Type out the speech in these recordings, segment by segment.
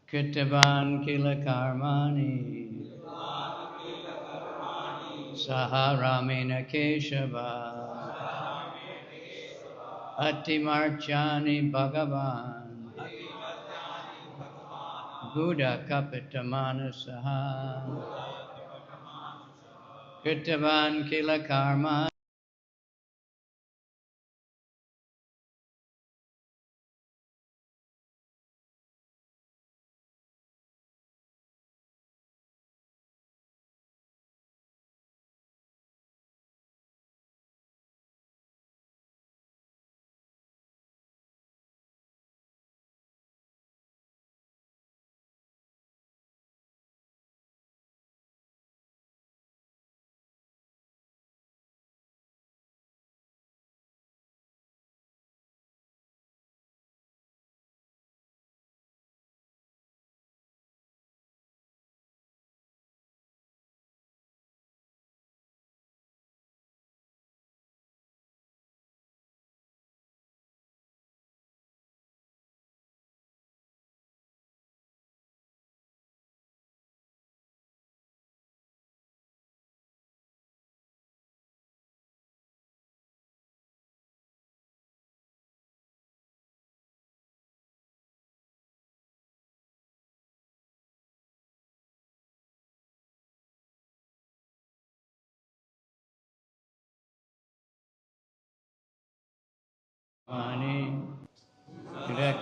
Kritavan kila karmani Saharamena Keshava Atimarchani Bhagavan Buddha Kapitamana Saha Kritavan kila karmani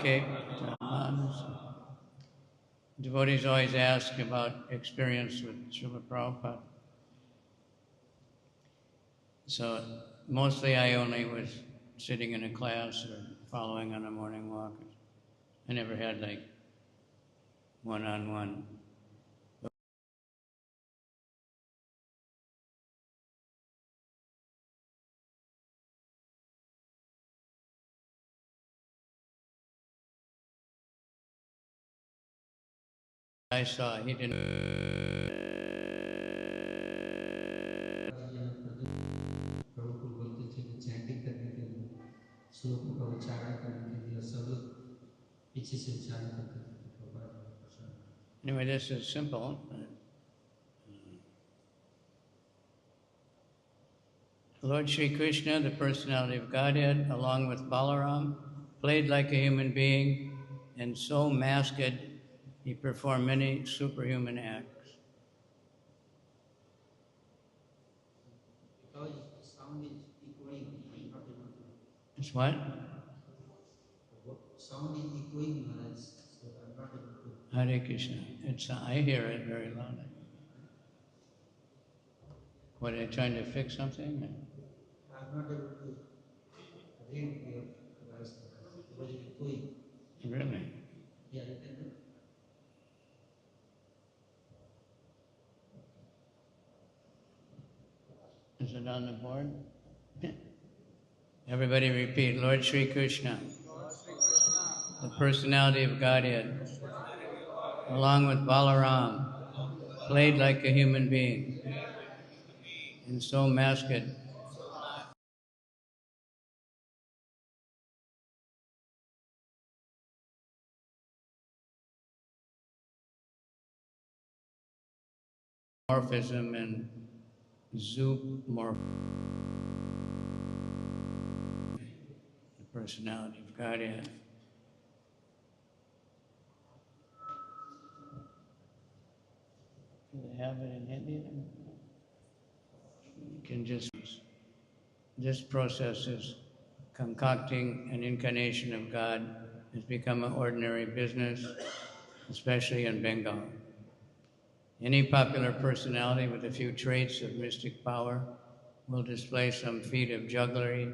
Kitamana Saha. Devotees always ask about experience with Srila Prabhupada. So mostly I only was sitting in a class or following on a morning walk. I never had like one-on-one. I saw he didn't. प्रभु को बोलते थे कि chanting करने के लिए श्लोकों का उच्चारण करने के लिए सब लोग पीछे से उच्चारण करते थे तो बड़ा प्रसन्न। Anyway, this is simple. Lord Sri Krishna, the personality of Godhead, along with Balaram, played like a human being, and so masked, he performed many superhuman acts. Because sound is echoing, I'm not able to. It's what? Sound is echoing, Maharaj, so I'm not able to. Hare Krishna. I hear it very loudly. What, are you trying to fix something? I'm not able to read your voice because it's echoing. Really? Yeah, you can do. Is it on the board? Everybody repeat, Lord Sri Krishna, the personality of Godhead, along with Balaram, played like a human being, and so masked. Morphism and zoomorphism, the personality of Godhead. Do they have it in Hindi? just this process is concocting an incarnation of God has become an ordinary business, especially in Bengal. Any popular personality with a few traits of mystic power will display some feat of jugglery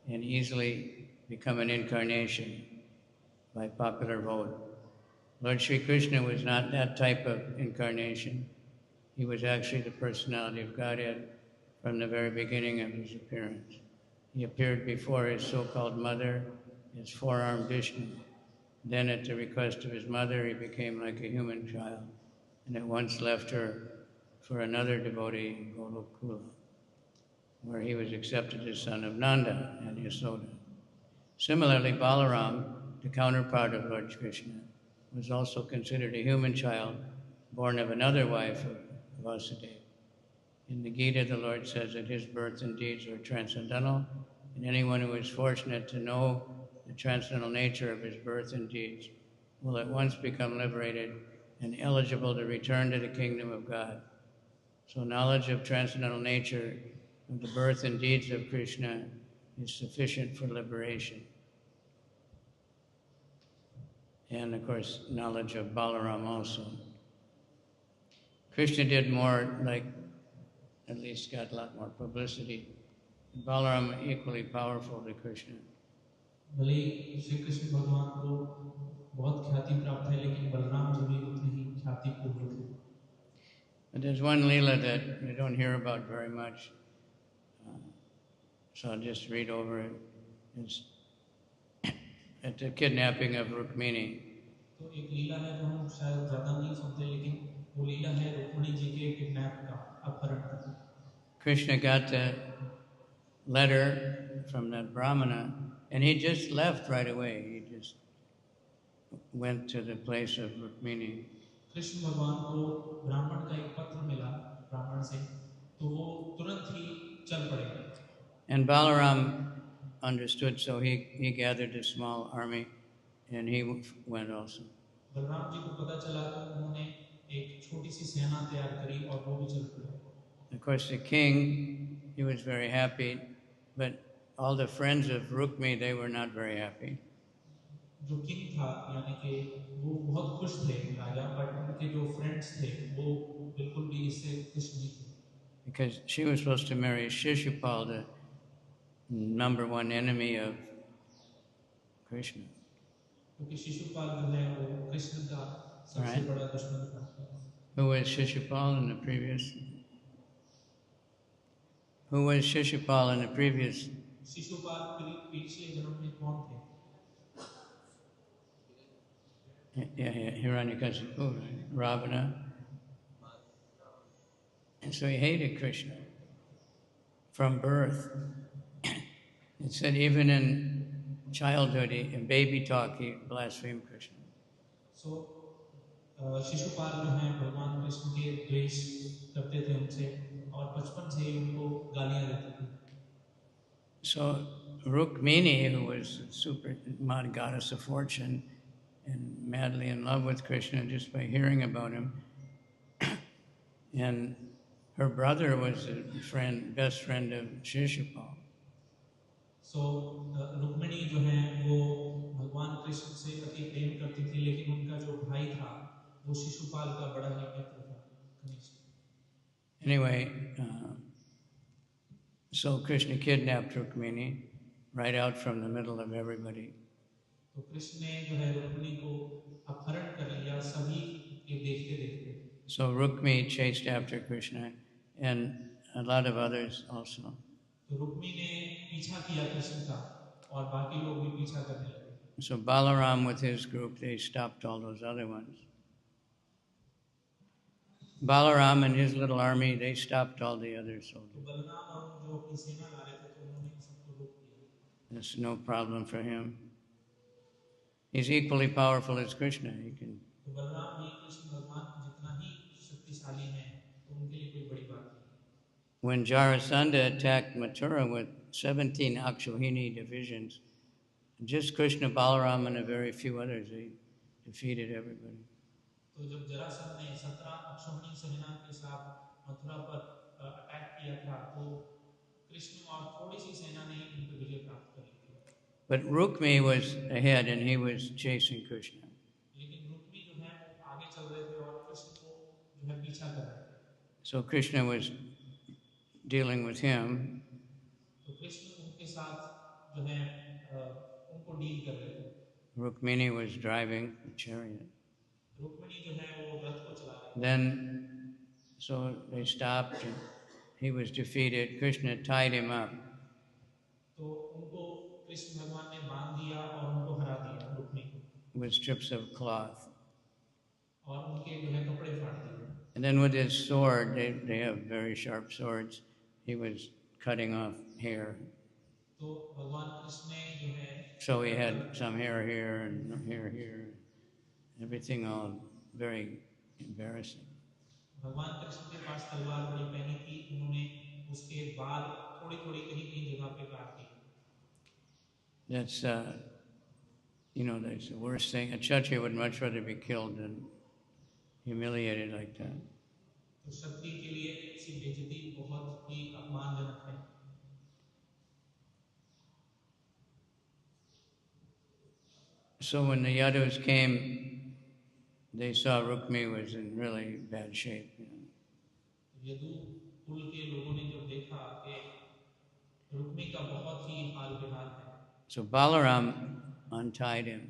and easily become an incarnation by popular vote. Lord Sri Krishna was not that type of incarnation. He was actually the personality of Godhead from the very beginning of his appearance. He appeared before his so-called mother as four-armed Vishnu. Then at the request of his mother, he became like a human child and at once left her for another devotee in Golokula, where he was accepted as son of Nanda and Yasoda. Similarly, Balaram, the counterpart of Lord Krishna, was also considered a human child born of another wife of Vasudeva. In the Gita, the Lord says that his birth and deeds are transcendental, and anyone who is fortunate to know the transcendental nature of his birth and deeds will at once become liberated and eligible to return to the kingdom of God. So knowledge of transcendental nature of the birth and deeds of Krishna is sufficient for liberation. And of course, knowledge of Balaram also. Krishna did more, like, at least got a lot more publicity. Balaram equally powerful to Krishna. भले श्री कृष्ण भगवान को बहुत ख्याति प्राप्त है, लेकिन बलराम जी भी उतने ही ख्यातिपूर्ण थे. But there's one Leela that we don't hear about very much, so I'll just read over it. It's at the kidnapping of Rukmini. तो एक लीला है जो हम शायद ज्यादा नहीं सुनते, लेकिन वो लीला है रुक्मिणी जी के किडनैप का, अपहरण का. Krishna got the letter from that Brahmana, and he just left right away. He just went to the place of Rukmini. Krishna भगवान को ब्राह्मण का एक पत्र मिला ब्राह्मण से, तो वो तुरंत ही चल पड़े. And Balaram understood, so he gathered a small army and he went also. Balram ji को पता चला तो उन्होंने एक छोटी सी सेना तैयार करी और वो भी चल पड़े. Of course, the king, he was very happy, but all the friends of Rukmi, they were not very happy. जो किंग था, यानी कि वो बहुत खुश थे राजा, बट उनके जो फ्रेंड्स थे वो बिल्कुल भी इससे खुश नहीं थे. Because she was supposed to marry Shishupal, the number one enemy of Krishna. क्योंकि शिशुपाल जो है वो कृष्ण का सबसे बड़ा दुश्मन था. Who was Shishupal in the previous? Who was Shishupal in the previous? Shishupal पीछे जन्म में कौन थे? Yeah, Hiranyakasipu, right? Ravana. And so he hated Krishna from birth. It said even in childhood, in baby talk, he blasphemed Krishna. So Shishupal जो हैं भगवान कृष्ण के द्वेष करते थे उनसे, और बचपन से ही उनको गालियां देते थे. So Rukmini, who was a super goddess of fortune and madly in love with Krishna just by hearing about him, and her brother was a friend, best friend of Shishupal. So Rukmini जो हैं वो भगवान कृष्ण से अति प्रेम करती थी, लेकिन उनका जो भाई था वो शिशुपाल का बड़ा ही मित्र था, कनिष्ठ. Anyway, so Krishna kidnapped Rukmini right out from the middle of everybody. तो कृष्ण ने जो है रुक्मिणी को अपहरण कर लिया सभी के देखते देखते. So Rukmi chased after Krishna and a lot of others also. तो रुक्मी ने पीछा किया कृष्ण का, और बाकी लोग भी पीछा करने लगे. So Balaram with his group, they stopped all those other ones. Balaram and his little army, they stopped all the other soldiers. तो बलराम और जो अपनी सेना ला रहे थे, तो उन्होंने सबको रोक दिया. There's no problem for him. He's equally powerful as Krishna. He can. तो बलराम भी कृष्ण भगवान जितना ही शक्तिशाली हैं, तो उनके लिए कोई बड़ी बात नहीं. When Jarasandha attacked Mathura with 17 Akshohini divisions, just Krishna, Balaram, and a very few others, they defeated everybody. तो जब जरासंध ने 17 अक्षौहिणी सेना के साथ मथुरा पर अटैक किया था, तो वो कृष्ण और थोड़ी सी सेना ने उन पर विजय प्राप्त कर ली थी। But Rukmi was ahead and he was chasing Krishna. लेकिन रुक्मी जो है वो आगे चल रहे थे और कृष्ण को जो है पीछा कर रहे थे। So Krishna was dealing with him. तो कृष्ण उनके साथ जो है उनको डील कर रहे थे। Rukmini was driving the chariot. Rukmini जो है वो रथ को चला रही थी। Then, so they stopped and he was defeated. Krishna tied him up. तो उनको कृष्ण भगवान ने बांध दिया और उनको हरा दिया रुक्मी को। With strips of cloth. और उनके जो है कपड़े फाड़ दिए। And then with his sword, they have very sharp swords, he was cutting off hair. तो भगवान कृष्ण ने जो है So he had some hair here and hair here, everything all very embarrassing. भगवान कृष्ण के पास तलवार बड़ी पहनी थी, उन्होंने उसके बाल थोड़ी-थोड़ी कहीं-कहीं जगह पे काट दिए। That's that's the worst thing. A Kshatriya would much rather be killed than humiliated like that. तो क्षत्रिय के लिए ऐसी बेइज्जती बहुत ही अपमानजनक है। So when the Yadus came, they saw Rukmi was in really bad shape. Yadu कुल के लोगों ने जब देखा कि रुक्मी का बहुत ही हाल बेहाल है। So Balaram untied him.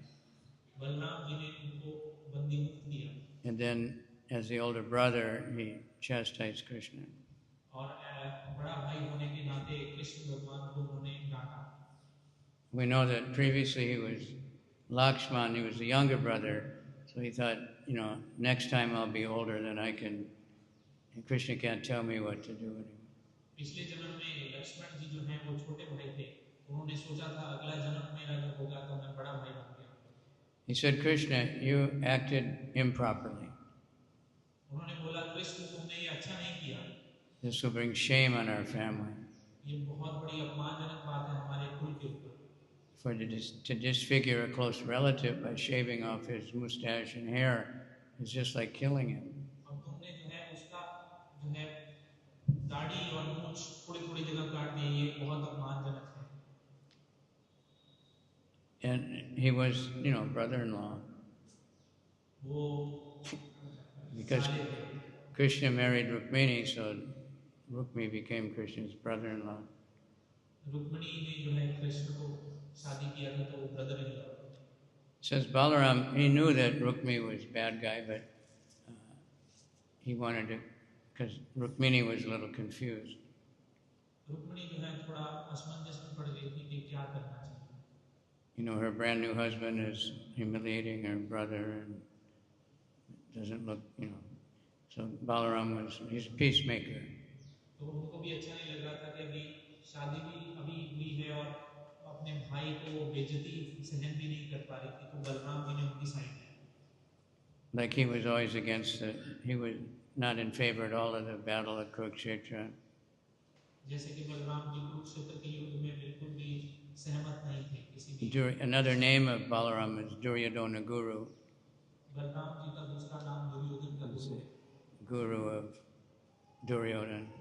Balram ji ने उनको बंदी मुक्त किया। And then, as the older brother, he chastised Krishna. और बड़ा भाई होने के नाते कृष्ण भगवान को उन्होंने डांटा। We know that previously he was Lakshman, he was the younger brother, so he thought, next time I'll be older, then I can, and Krishna can't tell me what to do anymore. पिछले जन्म में लक्ष्मण जी जो हैं वो छोटे भाई थे, उन्होंने सोचा था अगला जन्म मेरा जब होगा तो मैं बड़ा भाई बन गया। He said, Krishna, you acted improperly. उन्होंने बोला कृष्ण तुमने ये अच्छा नहीं किया। This will bring shame on our family. ये बहुत बड़ी अपमानजनक बात है हमारे कुल के ऊपर। For to disfigure a close relative by shaving off his mustache and hair is just like killing him. अब तुमने जो है उसका जो है दाढ़ी और मूंछ थोड़ी-थोड़ी जगह काट दी, ये बहुत अपमानजनक है। And he was, brother-in-law. वो Because Krishna married Rukmini, so Rukmi became Krishna's brother-in-law. Rukmini ने जो है कृष्ण को शादी किया था तो वो brother-in-law. Says Balaram, he knew that Rukmi was a bad guy, but he wanted to, because Rukmini was a little confused. Rukmini जो है थोड़ा असमंजस में पड़ गई थी कि क्या करना चाहिए। Her brand new husband is humiliating her brother and doesn't look, So Balaram he's a peacemaker. तो उनको भी अच्छा नहीं लग रहा था कि अभी शादी भी अभी हुई है और अपने भाई को बेइज्जती सहन भी नहीं कर पा रही थी, तो बलराम जी ने उनकी साइड ली। Like he was always against it. He was not in favor at all of the battle at Kurukshetra. जैसे कि बलराम जी कुरुक्षेत्र के युद्ध में बिल्कुल भी सहमत नहीं थे किसी भी। Another name of Balaram is Duryodhana Guru. Balram ji का दूसरा नाम दुर्योधन का गुरु है। Guru of Duryodhana.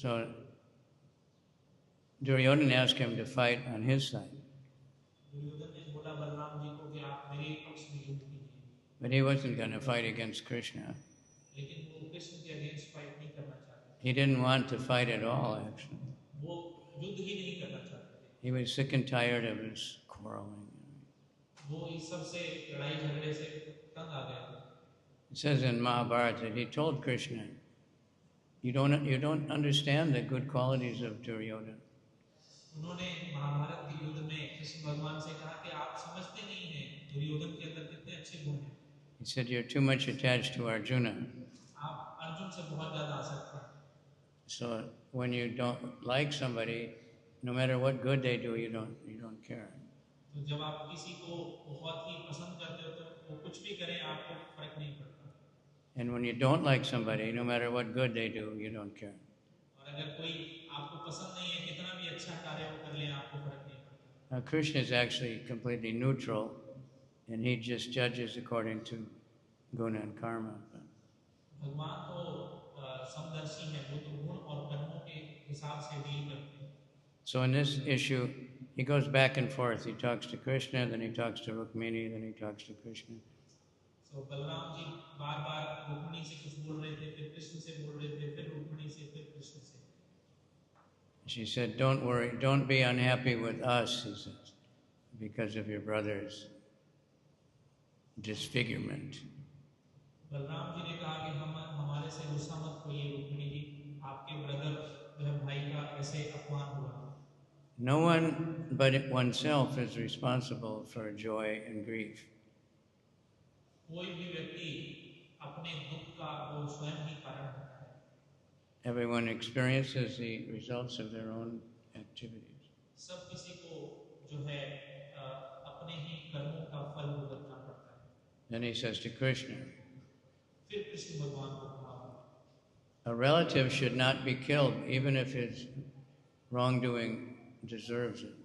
So Duryodhana asked him to fight on his side. But he wasn't going to fight against Krishna. He didn't want to fight at all, actually. He was sick and tired of his quarreling. It says in Mahabharata that he told Krishna, you don't understand the good qualities of Duryodhana. उन्होंने महाभारत के युद्ध में कृष्ण भगवान से कहा कि आप समझते नहीं हैं दुर्योधन के अंदर कितने अच्छे गुण हैं। He said you're too much attached to Arjuna. आप अर्जुन से बहुत ज़्यादा आसक्त हैं। So when you don't like somebody, no matter what good they do, you don't care. तो जब आप किसी को बहुत ही पसंद करते हो तो वो कुछ भी करें आपको फर्क नहीं पड़ता। And when you don't like somebody, no matter what good they do, you don't care. और अगर कोई आपको पसंद नहीं है कितना भी अच्छा कार्य वो कर ले आपको फर्क नहीं पड़ता। Now Krishna is actually completely neutral, and he just judges according to guna and karma. भगवान तो समदर्शी है, हिसाब से डील करते हैं। So in this issue, he goes back and forth. He talks to Krishna, then he talks to Rukmini, then he talks to Krishna. So Balram ji बार बार रुक्मिणी से कुछ बोल रहे थे, फिर कृष्ण से बोल रहे थे, फिर रुक्मिणी से, फिर कृष्ण से। She said, "Don't worry, don't be unhappy with us," he says, "because of your brother's disfigurement." Balram ji ने कहा कि हम हमारे से गुस्सा मत होइए रुक्मिणी जी, आपके ब्रदर जो है भाई का ऐसे अपमान हुआ। No one but oneself is responsible for joy and grief. कोई भी व्यक्ति अपने दुख का वो स्वयं ही कारण होता है। Everyone experiences the results of their own activities. सब किसी को जो है अपने ही कर्मों का फल भुगतना पड़ता है। Then he says to Krishna, फिर कृष्ण भगवान को कहा, a relative should not be killed even if his wrongdoing deserves it.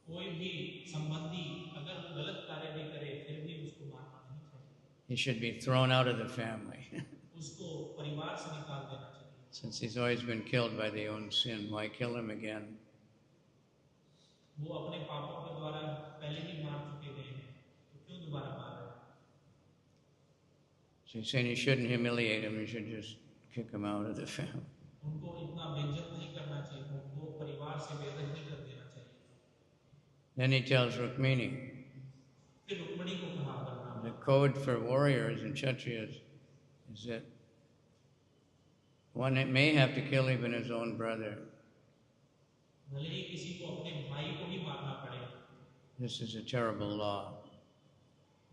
कोई भी संबंधी अगर वो गलत कार्य भी करे फिर भी उसको मारना नहीं चाहिए। He should be thrown out of the family. उसको परिवार से निकाल देना चाहिए। Since he's always been killed by the own sin, why kill him again? वो अपने पापों के द्वारा पहले ही मार चुके गए हैं, तो क्यों दोबारा मार रहे हैं? So he's saying you shouldn't humiliate him, you should just kick him out of the family. उनको इतना बेइज्जत नहीं करना चाहिए, उनको परिवार से बेदखल कर देना चाहिए। Then he tells Rukmini, फिर रुक्मिणी को कहा Balram, the code for warriors and kshatriyas is that one may have to kill even his own brother. भले ही किसी को अपने भाई को ही मारना पड़े, This is a terrible law.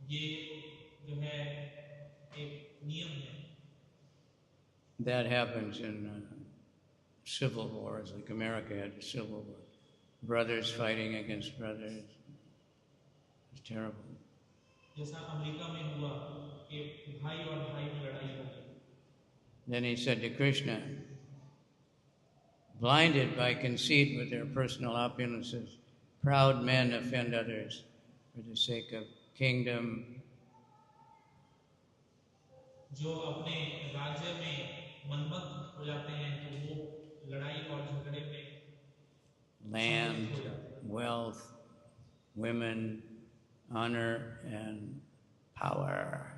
ये जो है एक नियम है। That happens in civil wars, like America had a civil war. Brothers fighting against brothers. It's terrible. जैसा अमेरिका में हुआ कि भाई और भाई में लड़ाई हो गई। Then he said to Krishna, blinded by conceit with their personal opulences, proud men offend others for the sake of kingdom. जो अपने राज्य में मनमत हो जाते हैं तो वो लड़ाई और झगड़े में Land, wealth, women, honor, and power.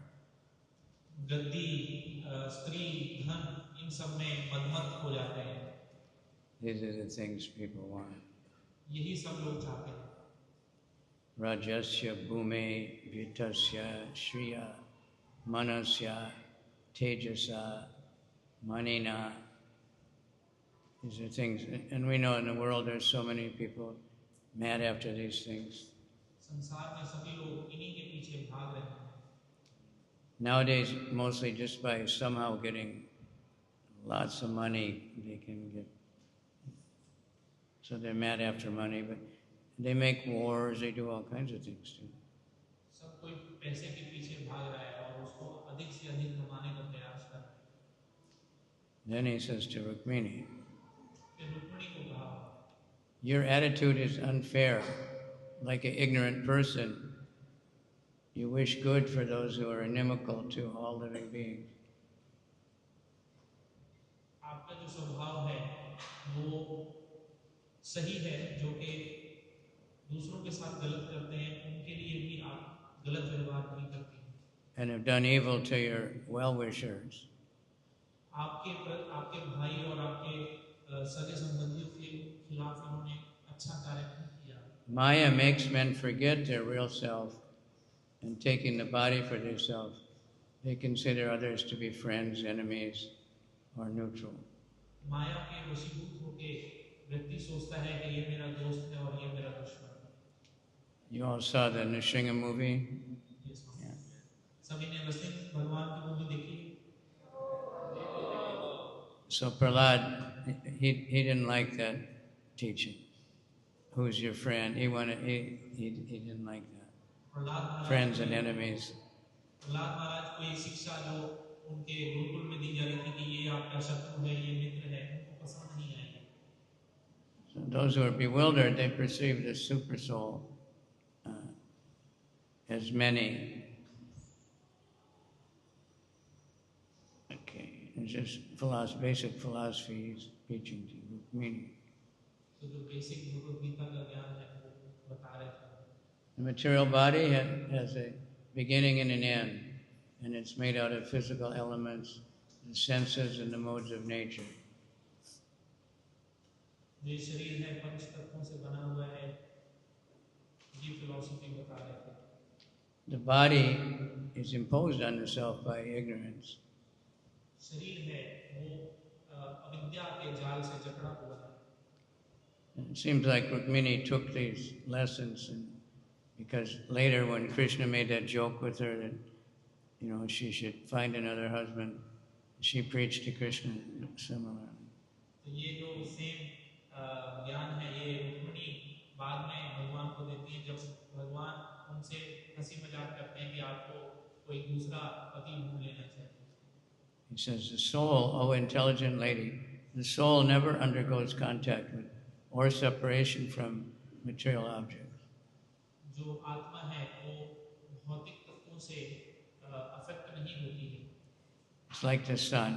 गद्दी, स्त्री, धन, इन सब में मनमत हो जाते हैं। These are the things people want. यही सब लोग चाहते हैं। Rajasya bhume vitasya shriya manasya tejasa manina. These are things, and we know in the world there's so many people mad after these things. संसार में सभी लोग इन्हीं के पीछे भाग रहे हैं। Nowadays, mostly just by somehow getting lots of money, they can get. So they're mad after money, but they make wars, they do all kinds of things too. सब कोई पैसे के पीछे भाग रहा है और उसको अधिक से अधिक कमाने का प्रयास कर रहा है। Then he says to Rukmini, फिर रुक्मिणी को कहा, your attitude is unfair. Like an ignorant person, you wish good for those who are inimical to all living beings. आपका जो स्वभाव है वो सही है, जो कि दूसरों के साथ गलत करते हैं उनके लिए भी आप गलत व्यवहार नहीं करते हैं। And have done evil to your well-wishers. आपके भाई और आपके सगे संबंधियों के खिलाफ इन्होंने अच्छा कार्य नहीं किया। Maya makes men forget their real self, and taking the body for their self, they consider others to be friends, enemies, or neutral. माया के वशीभूत होके व्यक्ति सोचता है कि ये मेरा दोस्त है और ये मेरा दुश्मन है। You all saw the Nrsimha movie? Yeah. सभी ने नरसिंह भगवान की मूवी देखी। So Prahlad, he didn't like that teaching. Who's your friend? He didn't like that. Friends and enemies. Prahlad महाराज को ये शिक्षा जो उनके गुरुकुल में दी जा रही थी कि ये आपका शत्रु है, ये मित्र है, उनको पसंद नहीं आई। So those who are bewildered, they perceive the super soul as many. Okay, it's just basic philosophy he's teaching to Rukmini. तो जो बेसिक भगवद गीता का ज्ञान है वो बता रहे थे। The material body has a beginning and an end, and it's made out of physical elements, the senses and the modes of nature. जो ये शरीर है पंच तत्वों से बना हुआ है, ये फिलॉसफी बता रहे थे। The body is imposed on the self by ignorance. शरीर है वो अविद्या के जाल से जकड़ा हुआ है। It seems like Rukmini took these lessons, and because later when Krishna made that joke with her that, you know, she should find another husband, she preached to Krishna similarly. तो ये जो सेम ज्ञान है ये रुक्मिणी बाद में भगवान को देती है जब भगवान उनसे हंसी मजाक करते हैं कि आपको कोई दूसरा पति ढूंढ लेना चाहिए। He says, the soul, O intelligent lady, the soul never undergoes contact with or separation from material objects. जो आत्मा है वो भौतिक तत्वों से अफेक्ट नहीं होती है। It's like the sun.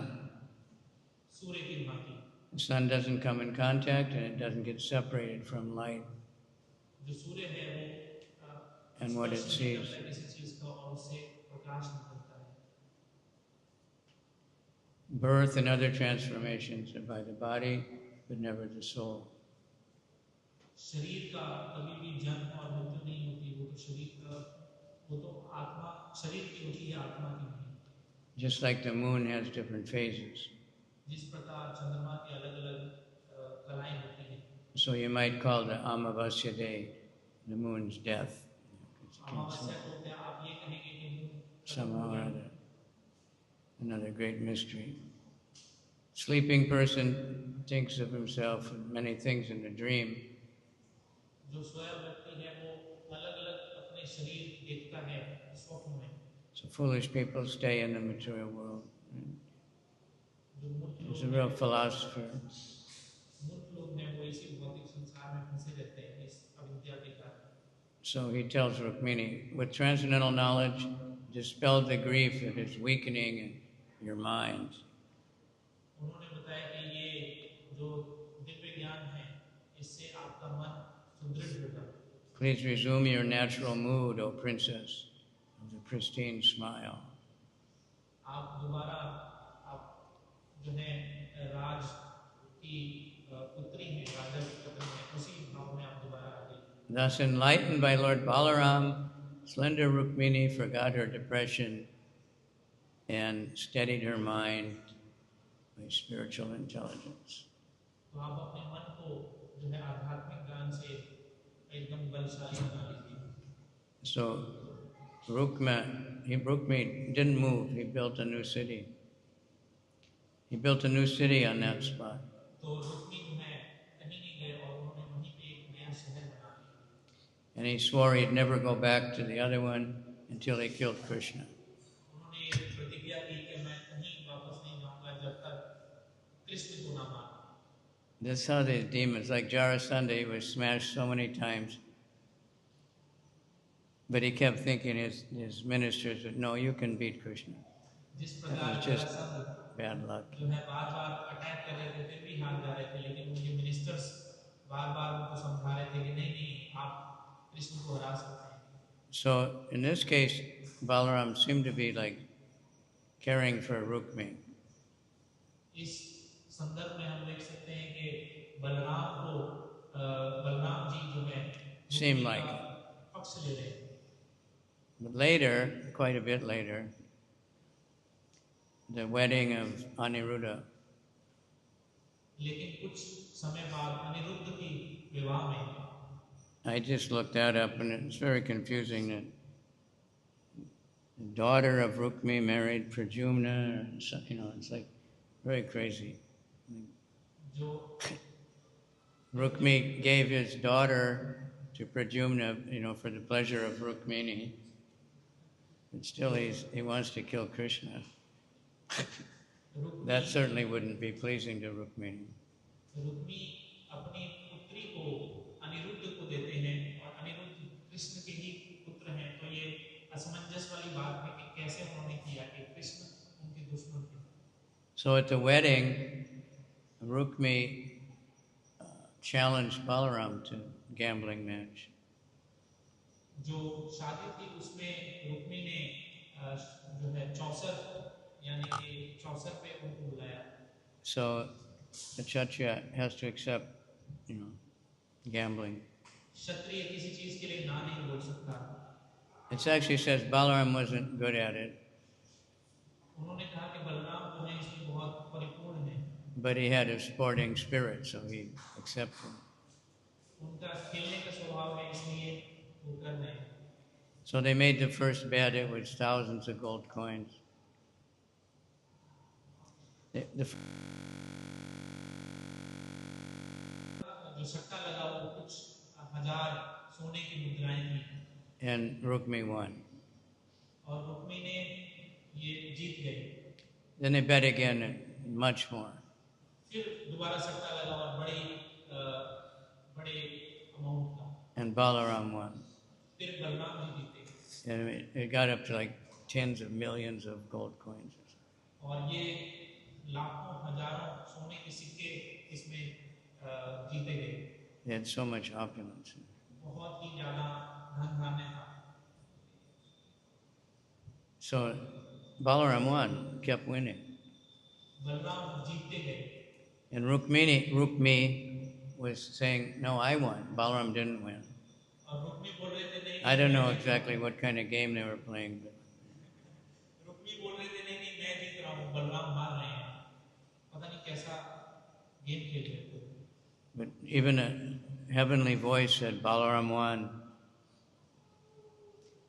सूर्य की भांति। The sun doesn't come in contact and it doesn't get separated from light जो सूर्य है वो and what it sees. किसी चीज का और उससे प्रकाश निकलता है। Birth and other transformations are by the body, but never the soul. शरीर का कभी भी जन्म और मृत्यु नहीं होती, वो तो शरीर का, वो तो आत्मा शरीर की होती है, आत्मा की नहीं। Just like the moon has different phases. जिस प्रकार चंद्रमा की अलग-अलग कलाएं होती हैं। So you might call the Amavasya day the moon's death. अमावस्या को क्या आप ये कहेंगे कि moon Somehow or other. Another great mystery. Sleeping person thinks of himself and many things in the dream. जो सोया व्यक्ति है वो अलग-अलग अपने शरीर देखता है स्वप्न में। So foolish people stay in the material world. He's a real philosopher. So he tells Rukmini, with transcendental knowledge, dispel the grief that is weakening your mind. Please resume your natural mood, O princess, of the pristine smile. जो है राज की पुत्री है, राजा की पुत्री है, उसी भाव में आप दोबारा आ गए। Thus enlightened by Lord Balaram, slender Rukmini forgot her depression and steadied her mind by spiritual intelligence. तो आप अपने मन को जो है आध्यात्मिक ज्ञान से एकदम बलशाली बना लीजिए। So Rukmini didn't move, he built a new city. He built a new city on that spot. And he swore he'd never go back to the other one until he killed Krishna. That's how these demons, like Jarasandha, he was smashed so many times. But he kept thinking his ministers would, no, you can beat Krishna. That was just bad luck. So in this case, Balaram seemed to be like caring for Rukmini. Seemed like it. But later, quite a bit later, the wedding of Aniruddha. I just looked that up and it's very confusing that the daughter of Rukmini married Pradyumna, you know, it's like very crazy. Rukmini gave his daughter to Pradyumna, you know, for the pleasure of Rukmini. But still he wants to kill Krishna. That certainly wouldn't be pleasing to Rukmini. So at the wedding, Rukmini challenged Balaram to gambling match. जो शादी थी उसमें रुक्मी ने जो है चौसर यानी कि चौसर पे उनको बुलाया. So the Kshatriya has to accept, gambling. क्षत्रिय किसी चीज के लिए ना नहीं बोल सकता. It actually says Balaram wasn't good at it, उन्होंने कहा कि बलराम जो है इसमें बहुत परिपूर्ण है. but he had a sporting spirit, so he accepted. उनका खेलने का स्वभाव है इसलिए वो कर रहे हैं. So they made the first bet. It was thousands of gold coins. जो सट्टा लगा वो कुछ हजार सोने की मुद्राएं थी. And Rukmi won. और रुक्मी ने ये जीत गए. Then they bet again, much more. फिर दोबारा सट्टा लगा और बड़े अमाउंट का. And Balaram won. फिर बलराम जी जीते. And it got up to like tens of millions of gold coins. और ये लाखों हजारों सोने के सिक्के इसमें जीते गए. They had so much opulence. बहुत ही ज्यादा धन धान्य था. So Balaram won, kept winning. Balram जीतते गए. And Rukmi was saying, no, I won. Balaram didn't win. और रुक्मी बोल रहे थे नहीं. I don't know exactly what kind of game they were playing, but Rukmi बोल रहे थे नहीं मैं जीत रहा हूँ बलराम हार रहे हैं. पता नहीं कैसा गेम खेल रहे थे. But even a heavenly voice said, Balaram won.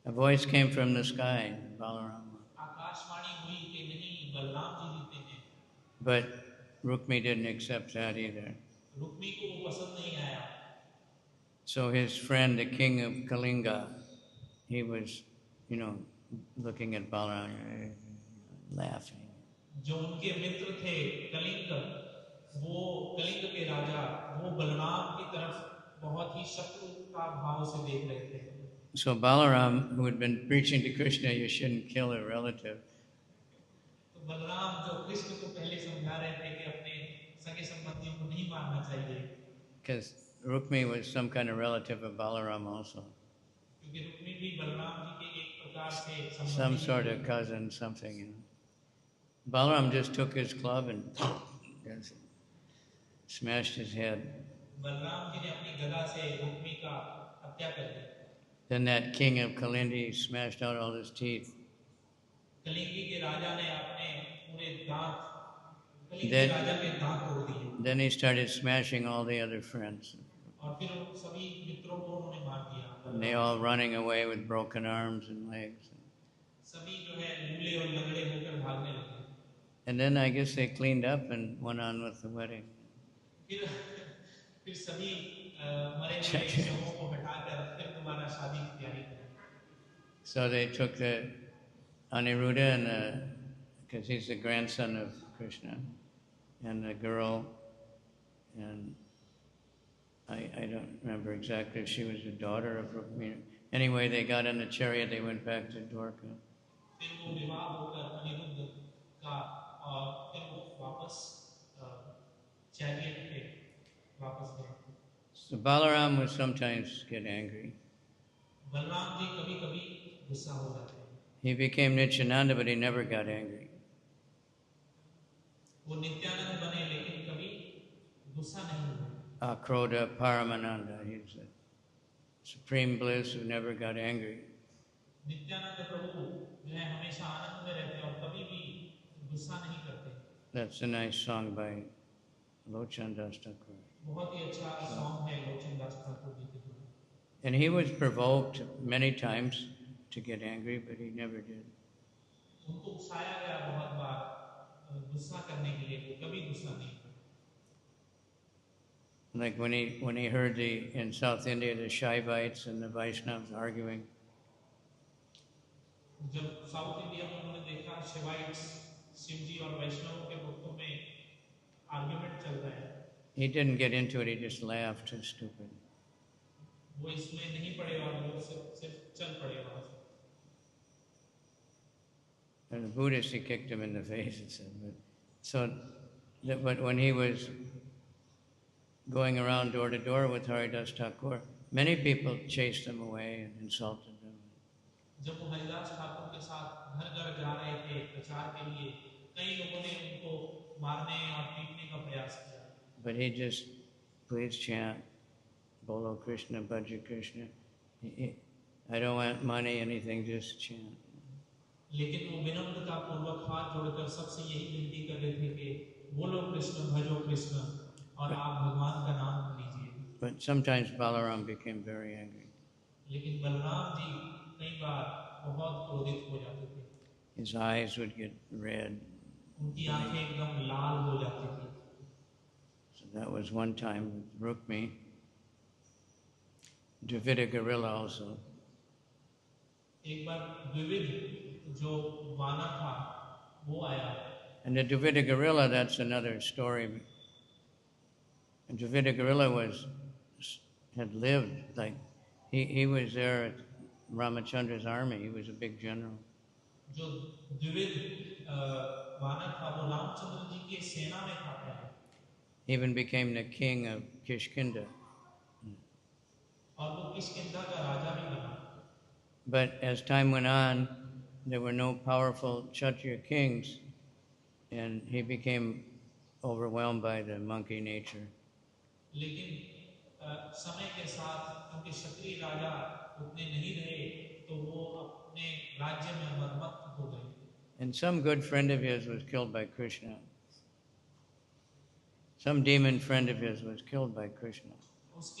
A voice came from the sky, Balaram won. Akashvani हुई कि नहीं बलराम जी जीते हैं. But Rukmi didn't accept that either. Rukmi को वो पसंद नहीं आया. So his friend, the king of Kalinga, he was, looking at Balaram, laughing. जो उनके मित्र थे कलिंग, वो कलिंग के राजा वो बलराम की तरफ बहुत ही शत्रुता भाव से देख रहे थे. So Balaram, who had been preaching to Krishna, you shouldn't kill a relative. तो बलराम जो कृष्ण को पहले समझा रहे थे कि अपने सगे संबंधियों को नहीं मारना चाहिए. Because Rukmi was some kind of relative of Balaram also. क्योंकि रुक्मी भी बलराम जी के एक प्रकार से Some sort of cousin, something. Balaram just took his club and just smashed his head. Balram ji ने अपनी गदा से रुक्मी का हत्या कर दी. Then that king of Kalindi smashed out all his teeth. कलिंगी के राजा ने अपने पूरे दांत कलिंगी के राजा के दांत तोड़ दिए. Then he started smashing all the other friends. और फिर सभी मित्रों को उन्होंने मार दिया. And they all running away with broken arms and legs. सभी जो है लूले और लंगड़े होकर भागने लगे. And then I guess they cleaned up and went on with the wedding. फिर सभी मरे हुए शवों को हटाकर फिर दोबारा शादी की तैयारी करी. So they took the Aniruddha and because he's the grandson of Krishna, and the girl, and I don't remember exactly if she was the daughter of Rukmini. Anyway, they got in the chariot, they went back to Dwarka. फिर वो विवाह होकर अनिरुद्ध का और फिर वो वापस chariot पे वापस गए. So Balaram would sometimes get angry. Balram ji कभी-कभी गुस्सा हो जाते हैं. He became Nityananda, but he never got angry. वो नित्यानंद बने लेकिन कभी गुस्सा नहीं हुए. Akroda Paramananda, he's the supreme bliss who never got angry. Nityanand प्रभु जो है हमेशा आनंद में रहते हैं और कभी भी गुस्सा नहीं करते. That's a nice song by Lochan Das Thakur. बहुत ही अच्छा सॉन्ग है लोचन दास ठाकुर जी के द्वारा. And he was provoked many times to get angry, but he never did. उनको उकसाया गया बहुत बार गुस्सा करने के लिए, वो कभी गुस्सा नहीं हुए. Like when he heard in South India the Shaivites and the Vaishnavas arguing. जब साउथ इंडिया में उन्होंने देखा शिवाइट्स शिव जी और वैष्णवों के भक्तों में आर्गुमेंट चल रहा है. He didn't get into it, he just laughed, it's stupid. वो इसमें नहीं पड़े और वो सिर्फ चल पड़े वहां से. And the Buddhist, he kicked him in the face and said, but when he was going around door to door with Haridas Thakur. Many people chased him away and insulted him. जब वो हरिदास ठाकुर के साथ घर घर जा रहे थे प्रचार के लिए, कई लोगों ने उनको मारने और पीटने का प्रयास किया। But he just, please chant, Bolo Krishna, Bhaja Krishna. I don't want money, anything, just chant. लेकिन वो विनम्रता पूर्वक हाथ जोड़कर सबसे यही विनती कर रहे थे कि बोलो कृष्ण, भजो कृष्ण, और आप भगवान का नाम लीजिए। But sometimes Balaram became very angry. लेकिन बलराम जी कई बार बहुत क्रोधित हो जाते थे। His eyes would get red. उनकी आंखें एकदम लाल हो जाती थी। So that was one time with Rukmi. Dvivida Gorilla also. एक बार द्विविध जो वानर था वो आया। And the Dvivida Gorilla, that's another story. And Dvivida Gorilla had lived, like, he was there at Ramachandra's army. He was a big general. जो द्विविध वानर था वो रामचंद्र जी की सेना में था पहले। He even became the king of Kishkinda. और वो किष्किंधा का राजा भी बना। But as time went on, there were no powerful Kshatriya kings, and he became overwhelmed by the monkey nature. लेकिन समय के साथ उनके क्षत्रिय राजा उतने नहीं रहे, तो वो अपने राज्य में मदमस्त हो गए। And some good friend of his was killed by Krishna. Some demon friend of his was killed by Krishna.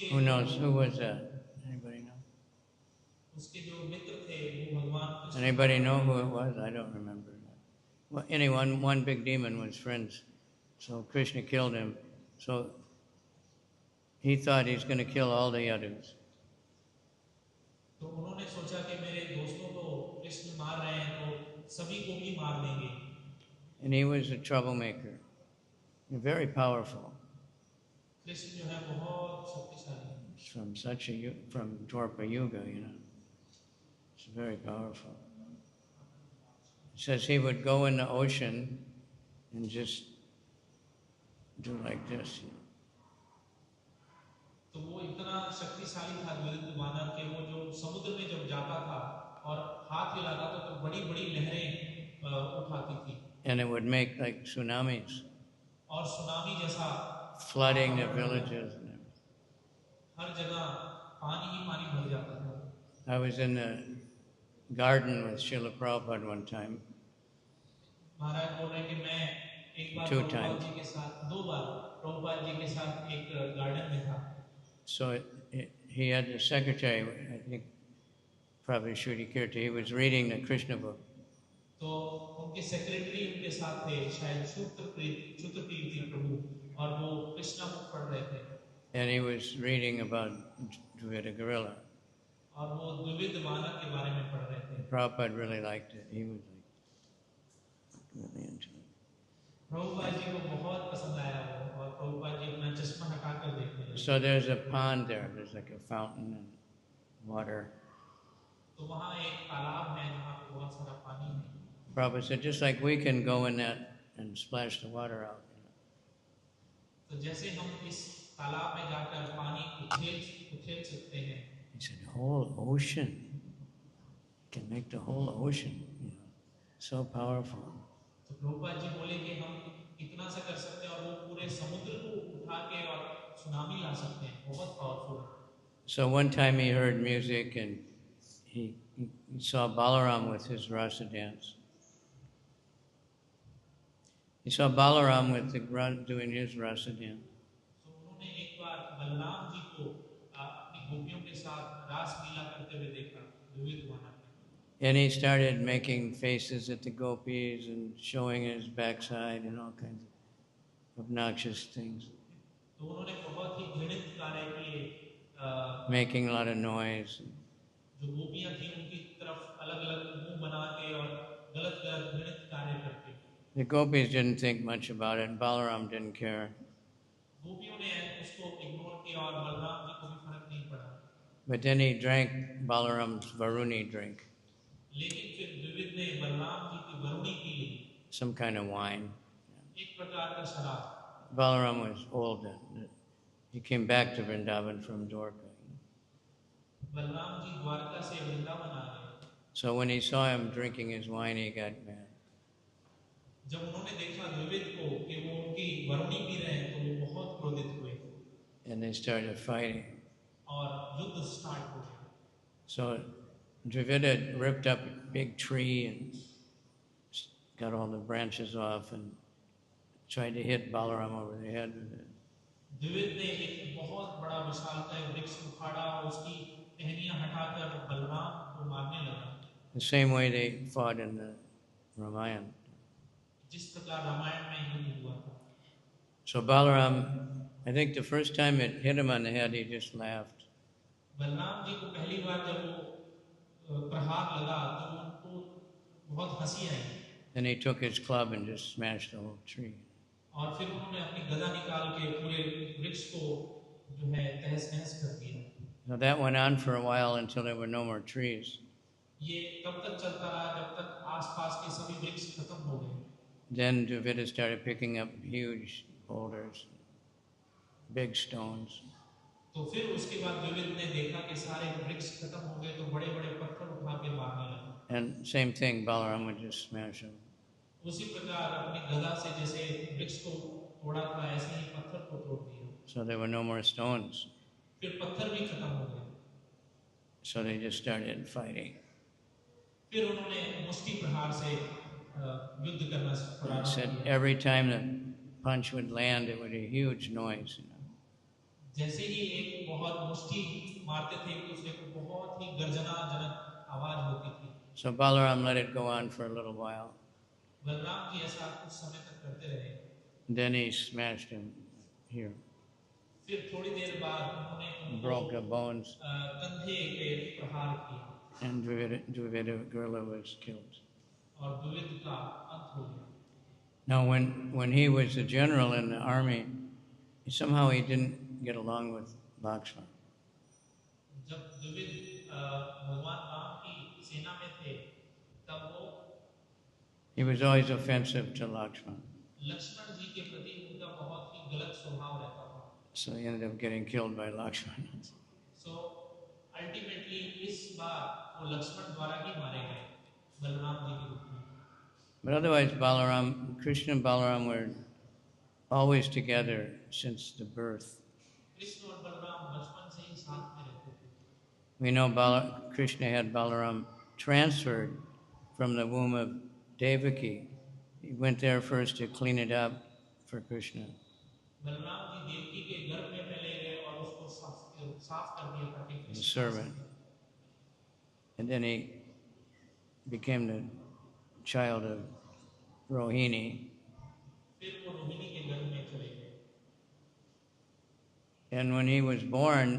Who knows? Who was that? Anybody know? Anybody know who it was? I don't remember. Well, anyone, one big demon was friends. So Krishna killed him. So he thought he's going to kill all the others. तो उन्होंने सोचा कि मेरे दोस्तों को कृष्ण मार रहे हैं तो सभी को भी मार देंगे। And he was a troublemaker, very powerful. Krishna जो है बहुत शक्तिशाली। From Dwapara Yuga, you know. It's very powerful. It says he would go in the ocean and just do like this. You know. तो वो इतना शक्तिशाली था द्विविध वानर के, वो जो समुद्र में जब जाता था और हाथ हिलाता था तो बड़ी-बड़ी लहरें उठाती थी। And it would make like tsunamis. और सुनामी जैसा flooding the villages. हर जगह पानी ही पानी भर जाता था। I was in the garden with Srila Prabhupada one time. महाराज बोल रहे हैं कि मैं एक बार प्रभुपाद जी के साथ, दो बार प्रभुपाद जी के साथ एक गार्डन में था। So he had the secretary, I think, probably Shruti Kirti. He was reading the Krishna book. तो उनके सेक्रेटरी उनके साथ थे, शायद सूत्र कीर्ति प्रभु, और वो कृष्णा बुक पढ़ रहे थे। And he was reading about Dvivida Gorilla. और वो द्विविध वानर के बारे में पढ़ रहे थे। Prabhupada really liked it. He was like really into it. Prabhupada ji को बहुत पसंद आया वो, और प्रभुपाद जी अपना चश्मा हटाकर देखने लगे। So there's a pond there. There's like a fountain and water. तो वहाँ एक तालाब है जहाँ पे बहुत सारा पानी है। Prabhupada said, just like we can go in that and splash the water out. तो जैसे हम इस तालाब में जाकर पानी उछेल सकते हैं। He said, the whole ocean can make the whole ocean, you know, so powerful. तो प्रभुपाद जी बोले कि हम इतना सा कर सकते हैं और वो पूरे समुद्र को उठा के और सुनामी ला सकते हैं, बहुत powerful. So one time he heard music and he saw Balaram with his rasa dance. He saw Balaram with doing his rasa dance. तो उन्होंने एक बार बलराम जी को अपनी गोपियों के साथ रास लीला करते हुए देखा, द्विविध वानर। And he started making faces at the gopis and showing his backside and all kinds of obnoxious things. तो उन्होंने बहुत ही घृणित कार्य किए, making a lot of noise. जो गोपियां थी उनकी तरफ अलग-अलग मुंह बना के और गलत-गलत घृणित कार्य करके। The gopis didn't think much about it, and Balaram didn't care. गोपियों ने उसको इग्नोर किया और बलराम जी को भी फर्क नहीं पड़ा। But then he drank Balaram's Varuni drink. लेकिन फिर द्विविध ने बलराम जी की वरुणी पी ली। Some kind of wine. एक प्रकार का शराब। Balaram was old then. He came back to Vrindavan from Dwarka. Balram ji Dwarka से वृंदावन आ गए। So when he saw him drinking his wine, he got mad. जब उन्होंने देखा द्विविद को कि वो उनकी वरुणी पी रहे हैं, तो वो बहुत क्रोधित हुए And they started fighting. और युद्ध स्टार्ट हो गया। So Dravida ripped up a big tree and got all the branches off and tried to hit Balaram over the head with it. Dwivid ने एक बहुत बड़ा विशालकाय वृक्ष उखाड़ा और उसकी टहनियां हटाकर बलराम को मारने लगा। The same way they fought in the Ramayana. जिस प्रकार रामायण में युद्ध हुआ था। So Balaram, I think the first time it hit him on the head, he just laughed. Balram ji को पहली बार जब वो प्रहार लगा तो उनको बहुत हंसी आई। Then he took his club and just smashed the whole tree. और फिर उन्होंने अपनी गदा निकाल के पूरे वृक्ष को जो है तहस-नहस कर दिया। Now that went on for a while until there were no more trees. ये तब तक चलता रहा जब तक आसपास के सभी वृक्ष खत्म हो गए। Then Dravida started picking up huge boulders, big stones. तो फिर उसके बाद द्विविद ने देखा कि सारे वृक्ष खत्म हो गए, तो बड़े-बड़े पत्थर उठा के मारने लगा। And same thing, Balaram would just smash them. उसी प्रकार अपनी गदा से जैसे वृक्ष को तोड़ा था, ऐसे ही पत्थर को तोड़ दिया। So there were no more stones. फिर पत्थर भी खत्म हो गए। So they just started fighting. फिर उन्होंने मुष्टि प्रहार से युद्ध करना He प्रारंभ said किया। every time the punch would land, it would be a huge noise. जैसे ही एक बहुत मुष्टि मारते थे, एक दूसरे को बहुत ही गर्जनाजनक आवाज होती थी। So Balaram let it go on for a little while. Balram ji ऐसा कुछ समय तक करते रहे। Then he smashed him here, फिर थोड़ी देर बाद उन्होंने broke the bones, कंधे पे प्रहार किया and Dravida Gurla was killed. और द्विविद का अंत हो गया। Now, when he was a general in the army, somehow he didn't get along with Lakshmana. जब द्विविद भगवान राम की सेना में थे, तब वो He was always offensive to Lakshmana. Lakshman जी के प्रति उनका बहुत ही गलत स्वभाव रहता था। So he ended up getting killed by Lakshmana. So ultimately इस बार वो लक्ष्मण द्वारा ही मारे गए, बलराम जी के रूप में। But otherwise, Krishna and Balaram were always together since the birth. Krishna और बलराम बचपन से ही साथ में रहते थे। We know Krishna had Balaram transferred from the womb of Devaki. He went there first to clean it up for Krishna. Balram ji Devaki के गर्भ में पहले गए और उसको साफ कर दिया ताकि The Krishna servant. And then he became the child of Rohini. फिर वो रोहिणी के गर्भ में चले गए। And when he was born,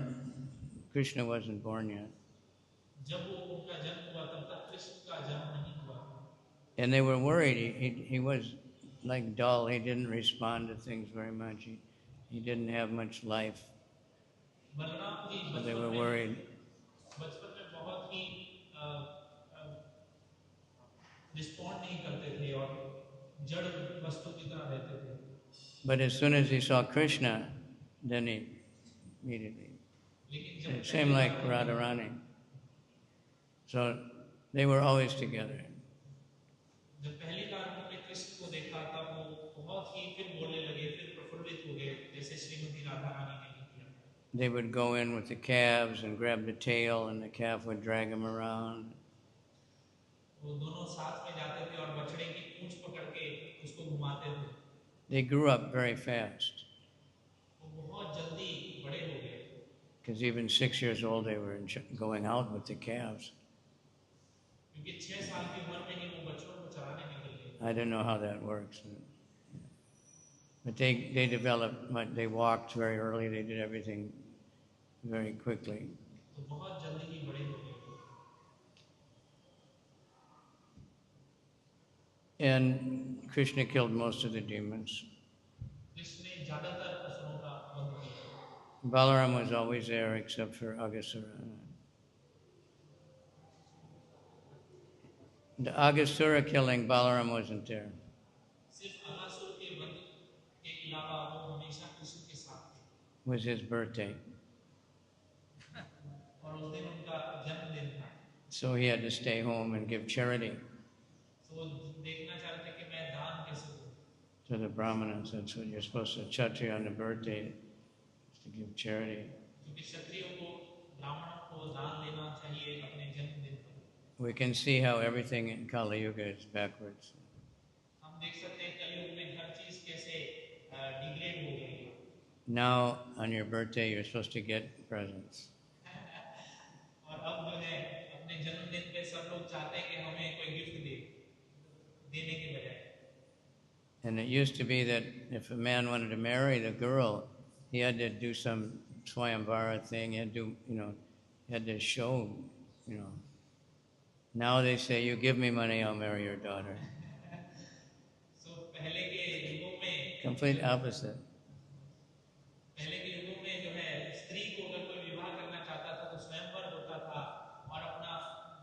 Krishna wasn't born yet. जब वो उनका जन्म हुआ तब तक कृष्ण का जन्म नहीं हुआ। And they were worried. He was like dull. He didn't respond to things very much. He didn't have much life. Balram ji So they were worried. बचपन में बहुत ही रिस्पॉन्ड नहीं करते थे और जड़ वस्तु की तरह रहते थे। But as soon as he saw Krishna, then he immediately. लेकिन जब Same like Radharani. So they were always together. जब पहली बार उन्होंने कृष्ण को देखा तब वो बहुत ही फिर बोलने लगे, फिर प्रफुल्लित हो गए, जैसे श्रीमती राधा रानी ने किया। They would go in with the calves and grab the tail, and the calf would drag them around. वो दोनों साथ में जाते थे और बछड़े की पूंछ पकड़ के उसको घुमाते थे। They grew up very fast. वो बहुत जल्दी बड़े हो गए। Because even 6 years old, they were going out with the calves. क्योंकि 6 साल की उम्र में ही वो बच्चों को चराने निकल गए। I don't know how that works. But they developed, they walked very early, they did everything very quickly. तो बहुत जल्दी ही बड़े हो गए। And Krishna killed most of the demons. Krishna ने ज्यादातर असुरों का वध किया। Balaram was always there except for Aghasura. The Aghasura killing, Balaram wasn't there. सिर्फ अगासुर के वध के अलावा वो हमेशा कृष्ण के साथ थे। was his birthday. और उस दिन उनका जन्मदिन था। So he had to stay home and give charity तो वो देखना चाह रहे थे कि मैं दान कैसे दूं। to the Brahmanas. That's what you're supposed to, Kshatriya on the birthday, is to give charity. क्योंकि क्षत्रियों को ब्राह्मणों को दान देना चाहिए अपने जन्मदिन पर। We can see how everything in Kali Yuga is backwards. हम देख सकते हैं कलयुग में हर चीज कैसे डिग्रेड हो गई है। Now, on your birthday, you're supposed to get presents. और अब जो है अपने जन्मदिन पे सब लोग चाहते हैं कि हमें कोई गिफ्ट दे, देने के बजाय। And it used to be that if a man wanted to marry the girl, he had to do some swayamvara thing. He had to, he had to show, Now they say, you give me money, I'll marry your daughter. So पहले के युगों में Complete opposite. पहले के युगों में जो है स्त्री को अगर कोई विवाह करना चाहता था तो स्वयंवर होता था और अपना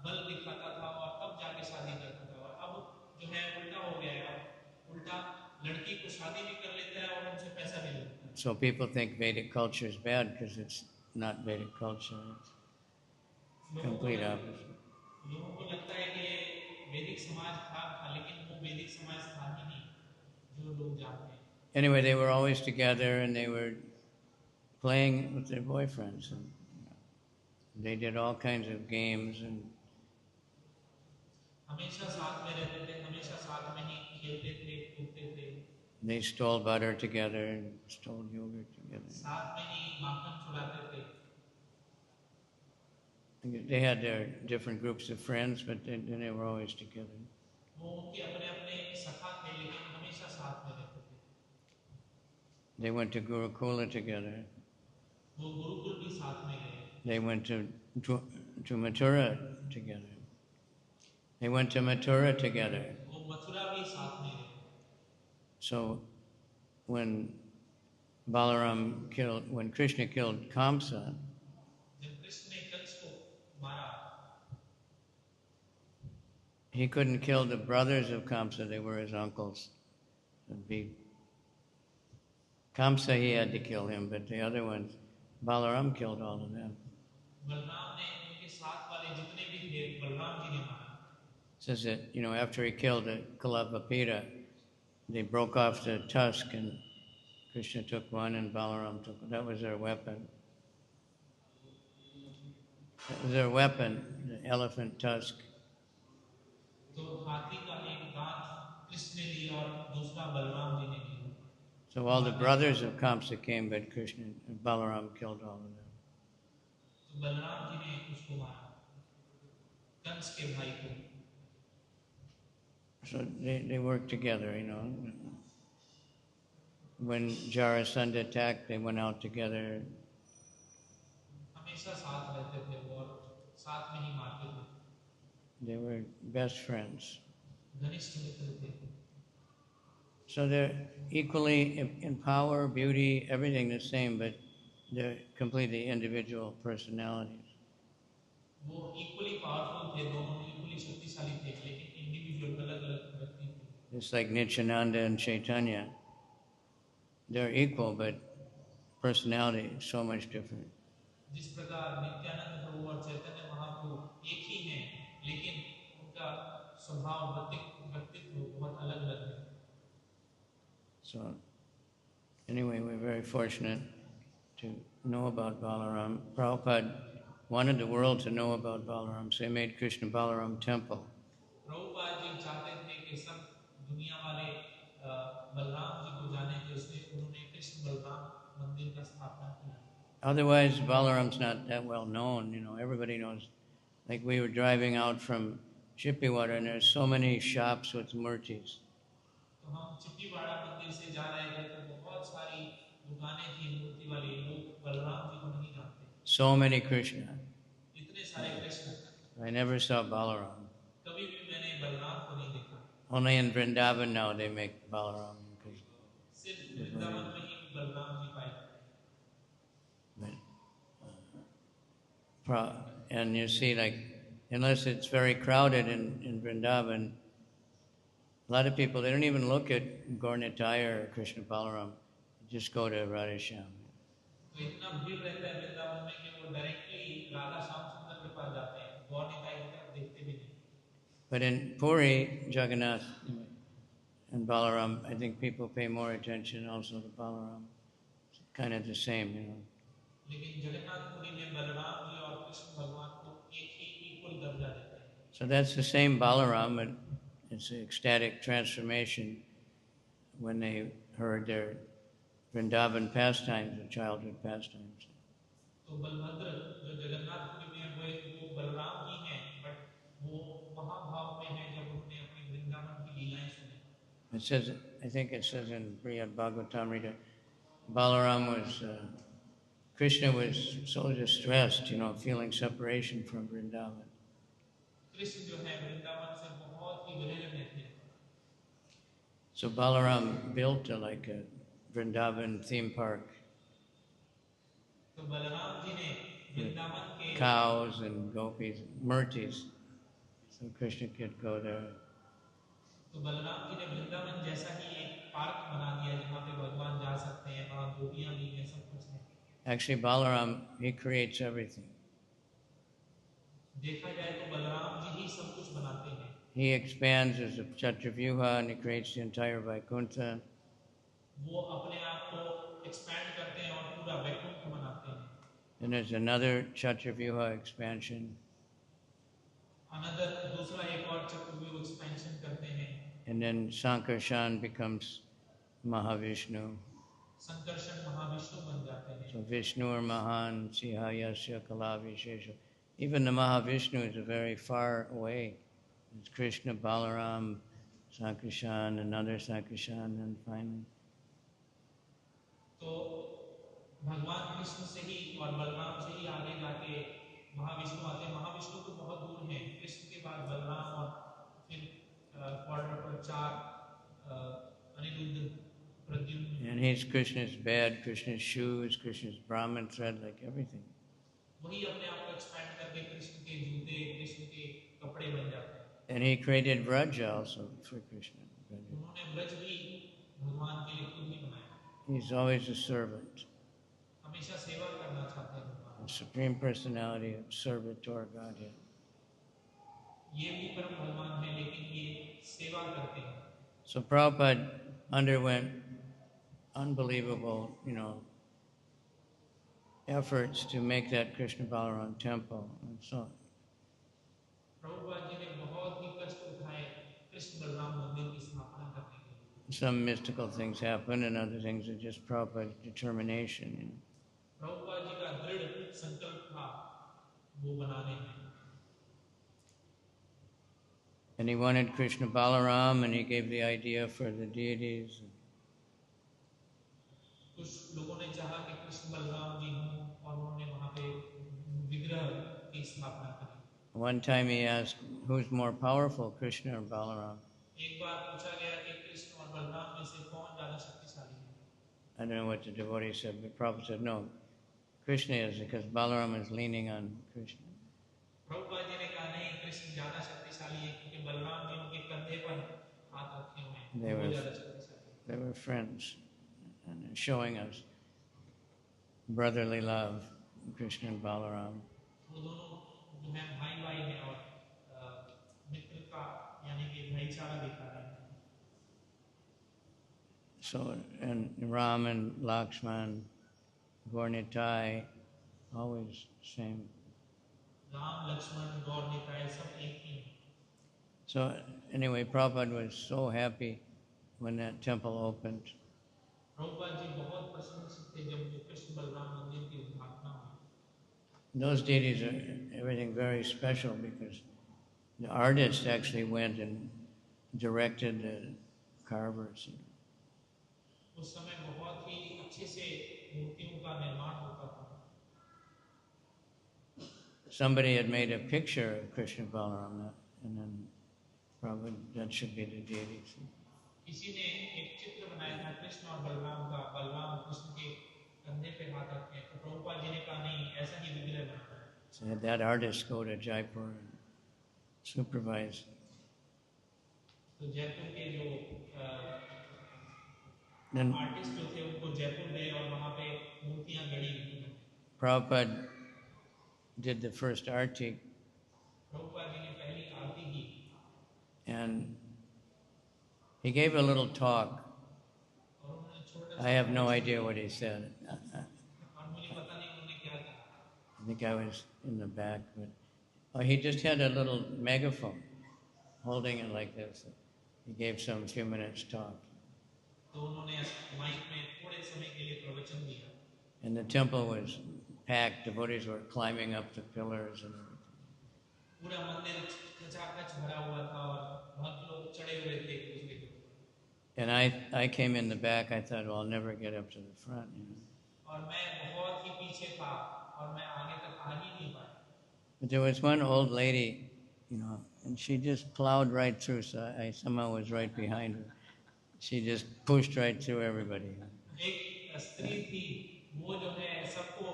बल दिखाता था और तब जाके शादी करता था। और अब जो है उल्टा हो गया है, अब उल्टा लड़की को शादी भी कर लेता है और उनसे पैसा भी लेता है। So people think Vedic culture is bad because it's not Vedic culture. It's complete opposite. लोगों को लगता है कि ये वैदिक समाज खराब था, लेकिन वो वैदिक समाज था ही नहीं जो लोग जानते हैं। Anyway, they were always together and they were playing with their boyfriends. And they did all kinds of games and हमेशा साथ में रहते थे, हमेशा साथ में ही खेलते थे, कूदते थे। they stole butter together and stole yogurt together. साथ में ही माखन चुराते थे। They had their different groups of friends, but they were always together. वो उनके अपने-अपने सखा थे, लेकिन हमेशा साथ में रहते थे। They went to Gurukula together. वो गुरुकुल भी साथ में गए। They went to Mathura together. They went to Mathura together. वो मथुरा भी साथ में गए। So when Krishna killed Kamsa, जब कृष्ण ने कंस को मारा, he couldn't kill the brothers of Kamsa, they were his uncles. Kamsa, he had to kill him, but the other ones, Balaram killed all of them. Balram ने उनके साथ वाले जितने भी थे, बलराम जी ने मारा। Says that, after he killed the Kalapapita, they broke off the tusk and Krishna took one and Balaram took one. That was their weapon. That was their weapon, the elephant tusk. तो हाथी का एक दांत कृष्ण ने लिया और दूसरा बलराम जी ने लिया। So all the brothers of Kamsa came, but Krishna and Balaram killed all of them. तो बलराम जी ने उसको मारा, कंस के भाई को। So they worked together, When Jarasandha attacked, they went out together. हमेशा साथ रहते थे वो और साथ में ही मारते थे। They were best friends. घनिष्ठ मित्र थे। So they're equally in power, beauty, everything the same, but they're completely individual personalities. वो इक्वली पावरफुल थे, दोनों इक्वली शक्तिशाली थे, लेकिन इंडिविजुअल अलग-अलग व्यक्ति थे। It's like Nityananda and Chaitanya. They're equal, but personality is so much different. जिस प्रकार नित्यानंद प्रभु और चैतन्य महाप्रभु एक ही हैं, लेकिन उनका स्वभाव व्यक्तित्व बहुत अलग-अलग है। So, anyway, we're very fortunate to know about Balaram. Prabhupada wanted the world to know about Balaram, so he made Krishna Balaram temple. Prabhupada ji चाहते थे कि सब दुनिया वाले बलराम जी को जाने, कि उन्होंने कृष्ण बलराम मंदिर का स्थापना की। Otherwise, Balaram's not that well known. Everybody knows. Like we were driving out from Chippiwater, and there's so many shops with murtis. तो हम चिप्पीवाड़ा मंदिर से जा रहे थे तो बहुत सारी दुकानें थी मूर्ति वाली, लोग बलराम जी को नहीं जानते। So many Krishna. इतने सारे Krishna. I never saw Balaram. कभी भी मैंने बलराम को नहीं देखा। Only in Vrindavan now they make Balaram. सिर्फ वृंदावन में ही बलराम जी पाए। And you see, like, unless it's very crowded in Vrindavan, a lot of people, they don't even look at Gaur Nitai or Krishna Balaram. They just go to Radheshyam. तो तो इतना भीड़ रहता है वृंदावन में कि वो डायरेक्टली राधा श्याम सुंदर के पास जाते हैं, गौर निताई की तरफ देखते भी नहीं। But in Puri, Jagannath and Balaram, I think people pay more attention also to Balaram. It's kind of the same, you know. लेकिन जगन्नाथपुरी में बलराम जी और कृष्ण भगवान को एक ही इक्वल दर्जा देते हैं। So that's the same Balaram, but it's an ecstatic transformation when they heard their Vrindavan pastimes, the childhood pastimes. तो बलभद्र जो जगन्नाथपुरी में वो बलराम जी हैं, बट वो महाभाव में हैं जब उन्होंने अपनी वृंदावन की लीलाएं सुनी। It says, I think it says in Brihad Bhagavatamrita, Balaram was, Krishna was so distressed, you know, feeling separation from Vrindavan. Krishna जो है वृंदावन से बहुत ही विरह में थे। So Balaram built like a Vrindavan theme park. तो बलराम जी ने वृंदावन के Cows and gopis, murtis, so Krishna could go there. तो बलराम जी ने वृंदावन जैसा ही एक पार्क बना दिया जहाँ पे भगवान जा सकते हैं, वहाँ गोपियाँ भी हैं, सब कुछ है। Actually, Balaram, he creates everything. देखा जाए तो बलराम जी ही सब कुछ बनाते हैं। He expands as a Chatravyuha and he creates the entire Vaikuntha. वो अपने आप को एक्सपैंड करते हैं और पूरा वैकुंठ बनाते हैं। And there's another Chatravyuha expansion. Another दूसरा एक और चक्रव्यूह एक्सपेंशन करते हैं। And then Sankarshan becomes Mahavishnu. Sankarshan Mahavishnu बन जाते हैं। So Vishnu or Mahan, Sihayasya Kalavishesha. Even the Mahavishnu is a very far away. It's Krishna, Balaram, Sankarshan, another Sankarshan, and finally. तो भगवान कृष्ण से ही और बलराम से ही आगे जाके महाविष्णु आते हैं। महाविष्णु तो बहुत दूर हैं, कृष्ण के बाद बलराम और फिर क्वाड्रंट पर चार Anirudh Pradyumna. And he's Krishna's bed, Krishna's shoes, Krishna's Brahman thread, like everything. वही अपने आप को एक्सपैंड करके कृष्ण के जूते, कृष्ण के कपड़े बन जाते हैं। And he created Vraja also for Krishna. उन्होंने ब्रज भी भगवान के लिए खुद ही बनाया। He's always a servant, हमेशा सेवा करना चाहते हैं भगवान। the Supreme Personality of Servitor Godhead. ये भी परम भगवान है, लेकिन ये सेवा करते हैं। So Prabhupada underwent unbelievable, you know, efforts to make that Krishna Balaram temple. And so Prabhupada ji ने बहुत ही कष्ट उठाए कृष्ण बलराम मंदिर की स्थापना करने के लिए। some mystical things happen and other things are just Prabhupada's determination. You know. Prabhupada ji का दृढ़ संकल्प था वो बनाने में। And he wanted Krishna Balaram and he gave the idea for the deities. कुछ लोगों ने चाहा कि कृष्ण बलराम जी हों और उन्होंने वहाँ पे विग्रह की स्थापना करी। One time he asked, who's more powerful, Krishna or Balaram? एक बार पूछा गया कि कृष्ण और बलराम में से कौन ज़्यादा शक्तिशाली है। I don't know what the devotee said, but Prabhupada said, no, Krishna is, because Balaram is leaning on Krishna. Prabhupada ji ने कहा नहीं, कृष्ण ज़्यादा शक्तिशाली है क्योंकि बलराम जी उनके कंधे पर हाथ रखे हुए हैं, वो ज़्यादा शक्तिशाली है। They were friends and they're showing us brotherly love, Krishna and Balaram. वो दोनों जो है भाई भाई हैं और मित्रता यानी कि भाईचारा दिखा रहे हैं। So, and Ram and Lakshman, Gornitai, always same. Ram Lakshman गौर निताय सब एक ही हैं। So anyway, Prabhupada was so happy when that temple opened. Prabhupada ji बहुत प्रसन्न थे जब वो कृष्ण बलराम मंदिर की उद्घाटना हुई। Those deities are everything very special because the artist actually went and directed the carvers. उस समय बहुत ही अच्छे से मूर्तियों का निर्माण होता था। Somebody had made a picture of Krishna Balaram, and then probably that should be the deities. किसी ने एक चित्र बनाया था कृष्ण और बलराम का, बलराम कृष्ण के कंधे पे हाथ रखे हैं, तो प्रभुपाद जी ने कहा नहीं, ऐसा ही विग्रह बनाना है। So had that artist go to Jaipur and supervise. तो जयपुर के जो Then आर्टिस्ट जो थे उनको जयपुर गए और वहाँ पे मूर्तियाँ गढ़ी। Prabhupada did the first arti, Prabhupada ji ने पहली आरती की and he gave a little talk. और उन्होंने छोटा I सा have no प्रवचन idea दिया what he said. और मुझे पता नहीं उन्होंने क्या कहा I think I was in the back, but he just had a little megaphone, holding it like this. He gave some few minutes talk. तो उन्होंने माइक में थोड़े समय के लिए प्रवचन दिया And the temple was packed. Devotees were climbing up the pillars and everything. पूरा मंदिर खचाखच भरा हुआ था और भक्त लोग चढ़े हुए थे एक दूसरे के ऊपर And I came in the back. I thought, well, I'll never get up to the front. और मैं बहुत ही पीछे था और मैं आगे तक आ ही नहीं पाया But there was one old lady, and she just plowed right through. So I somehow was right behind her. She just pushed right through everybody. एक स्त्री थी वो जो है सबको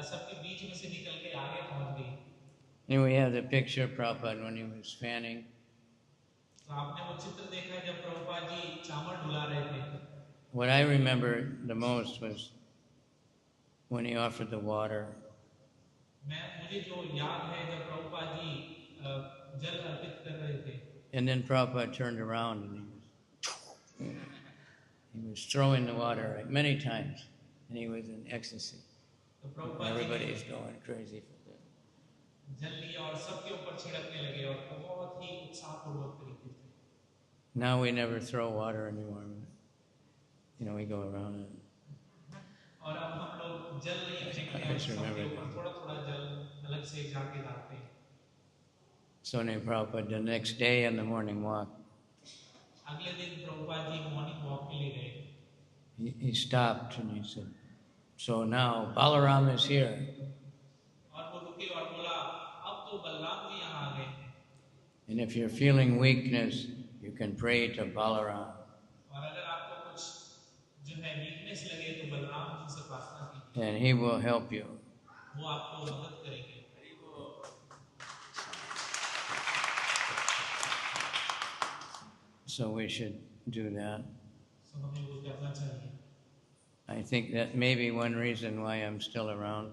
सबके बीच में से निकल के आगे पहुंच गई And we have the picture of Prabhupada when he was fanning. तो आपने वो चित्र देखा जब प्रभुपाद जी चामर डुला रहे थे What I remember the most was when he offered the water. मुझे जो याद है जब प्रभुपाद जी जल अर्पित कर रहे थे And then Prabhupada turned around and he was throwing the water right, many times, and he was in ecstasy. तो Prabhupada ji Everybody is going crazy for that. जल लिया और सबके ऊपर छिड़कने लगे और बहुत ही उत्साहपूर्वक तरीके से Now we never throw water anymore. We go around and और अब हम लोग जल नहीं फेंकते I हैं just सबके remember ऊपर that. थोड़ा थोड़ा जल अलग से जाके डालते हैं So then Prabhupada, the next day in the morning walk, अगले दिन प्रभुपाद जी मॉर्निंग वॉक के लिए गए he stopped and he said, so now Balaram is here. और वो रुके और बोला अब तो बलराम जी यहाँ आ गए And if you're feeling weakness, you can pray to Balaram. और अगर आपको कुछ जो है वीकनेस लगे तो बलराम जी से प्रार्थना कीजिए And he will help you. वो आपको मदद करेंगे So we should do that. सो हमें वो करना चाहिए I think that may be one reason why I'm still around.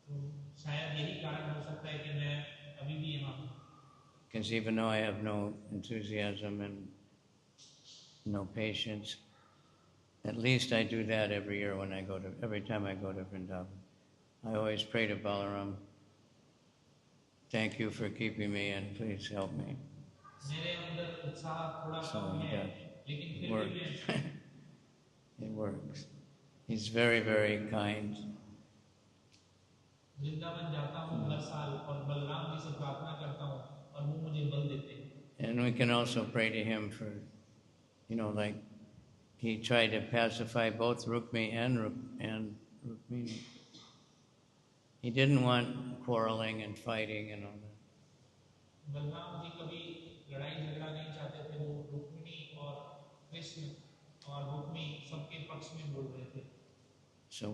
तो शायद यही कारण हो सकता है कि मैं अभी भी यहाँ हूँ Because even though I have no enthusiasm and no patience, at least I do that every year every time I go to Vrindavan. I always pray to Balaram, thank you for keeping me and please help me. मेरे अंदर उत्साह थोड़ा So कम है लेकिन it फिर भी works. मैं It works. He's very, very kind. Vrindavan जाता हूँ हर साल और बलराम जी से प्रार्थना करता हूँ और वो मुझे बल देते हैं And we can also pray to him for, like he tried to pacify both Rukmi and Rukmini. He didn't want quarreling and fighting and all that. Balram ji कभी लड़ाई झगड़ा नहीं चाहते थे वो रुक्मिणी और कृष्ण और रुक्मी सबके पक्ष में बोल रहे थे So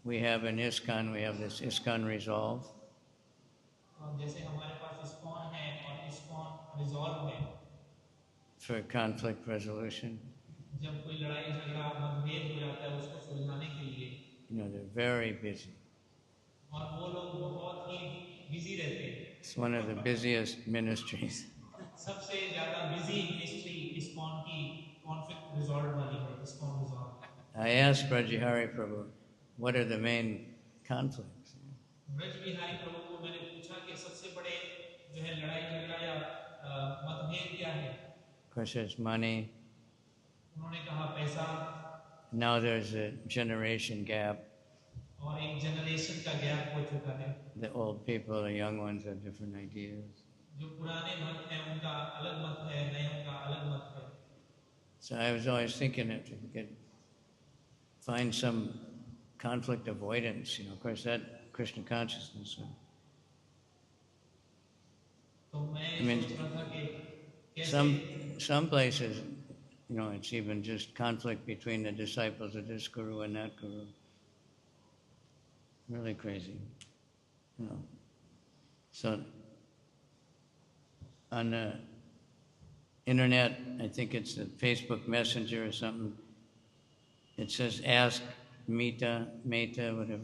we have in ISKCON, we have this ISKCON resolve. और जैसे हमारे पास इस्कॉन है और इस्कॉन रिजॉल्व है For conflict resolution. जब कोई लड़ाई झगड़ा मतभेद हो जाता है उसको सुलझाने के लिए They're very busy. और वो लोग बहुत ही बिजी रहते हैं It's one of the busiest ministries. सबसे ज्यादा बिजी मिनिस्ट्री इस्कॉन की कॉन्फ्लिक्ट रिजॉल्व वाली है ISKCON resolve I asked Brajihari Prabhu, what are the main conflicts? Braj Bihari Prabhu को मैंने पूछा कि सबसे बड़े जो है लड़ाई झगड़ा या मतभेद क्या है Of course, there's money. उन्होंने कहा पैसा Now there's a generation gap. और एक जनरेशन का गैप हो चुका है The old people, the young ones have different ideas. जो पुराने भक्त हैं उनका अलग मत है नए का अलग मत है So I was always thinking if we could find some conflict avoidance, of course that Krishna consciousness. तो मैं I mean, सोच रहा था कि कैसे some places, it's even just conflict between the disciples of this guru and that guru. Really crazy, So on the internet, I think it's the Facebook Messenger or something. It says, ask Meta, whatever,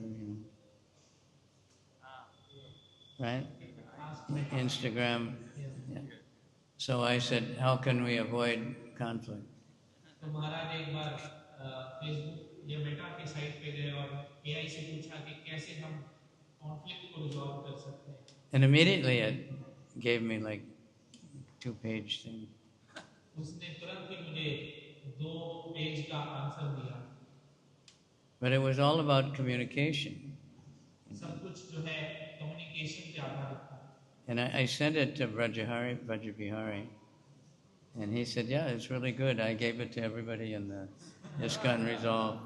right? Ask my Instagram. Yeah. Yeah. So I said, how can we avoid conflict? तो महाराज एक बार Facebook या Meta की site पे गए और AI से पूछा कि कैसे हम कॉन्फ्लिक्ट को रिजॉल्व कर सकते हैं. And immediately it gave me like 2-page thing. उसने तुरंत ही मुझे 2 पेज का आंसर दिया. But it was all about communication. सब कुछ जो है कम्युनिकेशन पे आधारित था. And I sent it to Vrajabihari, and he said, yeah, it's really good. I gave it to everybody in the ISKCON Resolve.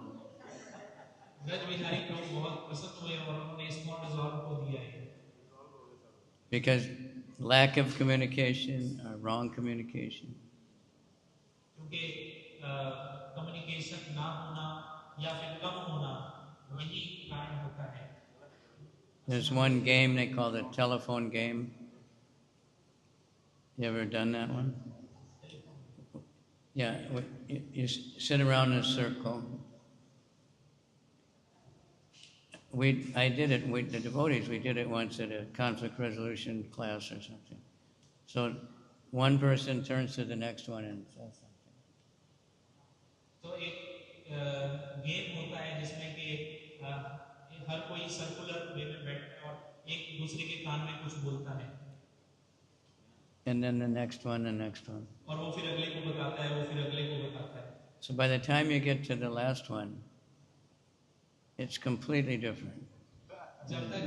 Braj Bihari को बहुत पसंद हुए और उन्होंने ISKCON रिजॉल्व को दिया है. Because lack of communication or wrong communication. क्योंकि कम्युनिकेशन ना होना या फिर कम होना यही कारण होता है. There's one game they call the telephone game. You ever done that one? Yeah, you sit around in a circle. I did it, the devotees, we did it once at a conflict resolution class or something. So one person turns to the next one and says something. तो एक game होता है जिसमें कि हर कोई circular वे में बैठता है और एक दूसरे के कान में कुछ बोलता है. And then the next one, the next one. और वो फिर अगले को बताता है, वो फिर अगले को बताता है. So by the time you get to the last one, it's completely different.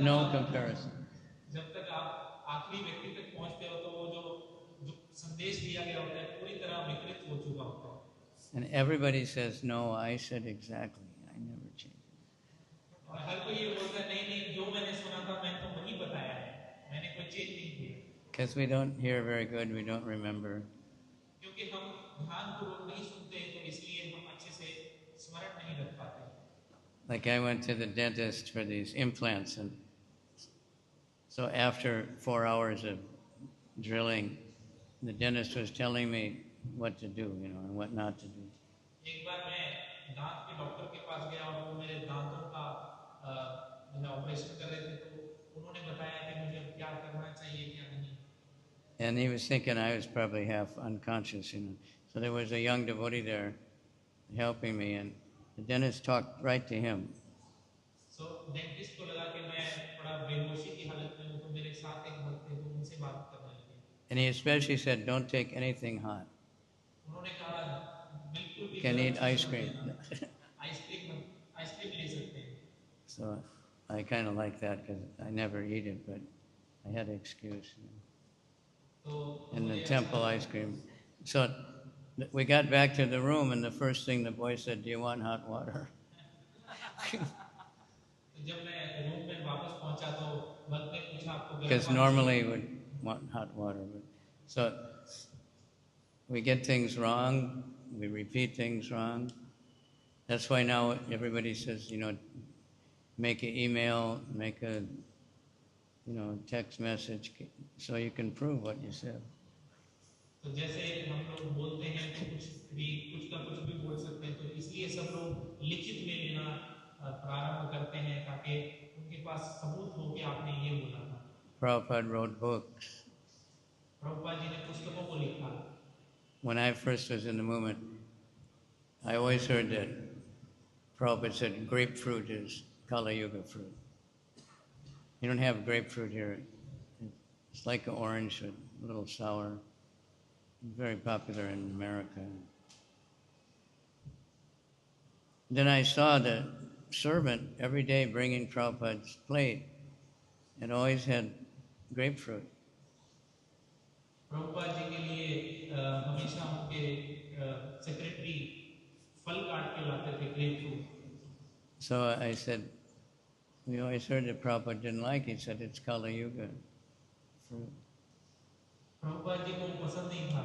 No comparison. जब तक आप आखिरी व्यक्ति तक पहुंचते हो तो वो जो संदेश दिया गया होता है पूरी तरह विकृत हो चुका होता है. And everybody says, no, I said exactly. I never changed it. और हर कोई ये बोलता है नहीं नहीं जो मैंने सुना था मैंने तो वही बताया है, मैंने कोई चेंज नहीं किया. Because we don't hear very good, we don't remember. क्योंकि हम ध्यानपूर्वक नहीं सुनते तो इसलिए हम अच्छे से स्मरण नहीं रख पाते. Like I went to the dentist for these implants, and so after 4 hours of drilling, the dentist was telling me what to do, and what not to do. एक बार मैं दांत के डॉक्टर के पास गया और वो मेरे दांतों का ऑपरेशन कर रहे थे तो उन्होंने बताया कि मुझे क्या करना चाहिए क्या नहीं. And he was thinking I was probably half unconscious, So there was a young devotee there helping me, and the dentist talked right to him. So dentist को लगा कि मैं थोड़ा बेहोशी की हालत में हूँ तो मेरे साथ एक भक्त थे तो उनसे बात करने लगे. And he especially said, don't take anything hot. उन्होंने कहा बिल्कुल भी Can eat ice cream. Ice cream ले सकते हैं. So I kind of like that because I never eat it, but I had an excuse. And the temple ice cream. So we got back to the room, and the first thing the boy said, do you want hot water? Because normally we would want hot water. So we get things wrong, we repeat things wrong. That's why now everybody says, make an email, make a text message, so you can prove what you said. तो जैसे हम लोग बोलते हैं तो कुछ का कुछ भी बोल सकते हैं तो इसलिए सब लोग लिखित में लेना प्रारंभ करते हैं ताकि उनके पास सबूत हो कि आपने ये बोला था. Prabhupada wrote books. Prabhupada ji ने पुस्तकों को लिखा. When I first was in the movement, I always heard that Prabhupada said grapefruit is Kali Yuga fruit. You don't have grapefruit here. It's like an orange, a little sour. Very popular in America. Then I saw the servant every day bringing Prabhupada's plate and always had grapefruit. Prabhupada ji के लिए हमेशा उनके secretary फल काट के लाते थे grapefruit. So I said, we always heard that Prabhupada didn't like it. He said it's Kali Yuga fruit. Prabhupada ji को पसंद नहीं था.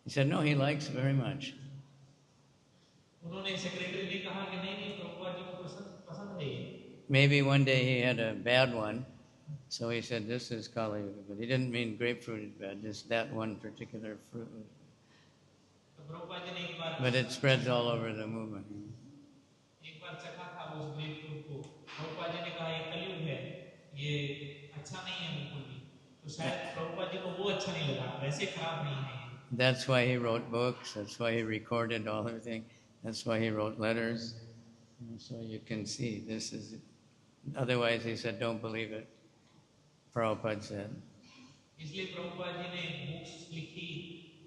He said, no, he likes it very much. उन्होंने सेक्रेटरी ने कहा कि नहीं प्रभुपाद जी को पसंद है ये. Maybe one day he had a bad one, so he said, this is Kali Yuga. But he didn't mean grapefruit is bad, just that one particular fruit. But it spreads all over the movement. अच्छा नहीं है बिल्कुल भी। तो शायद प्रभुपाद जी को वो अच्छा नहीं लगा, वैसे खराब नहीं है। That's why he wrote books. That's why he recorded all everything. That's why he wrote letters. And so you can see this is. Otherwise, he said, "Don't believe it." Prabhupada said. इसलिए प्रभुपाद जी ने books लिखी,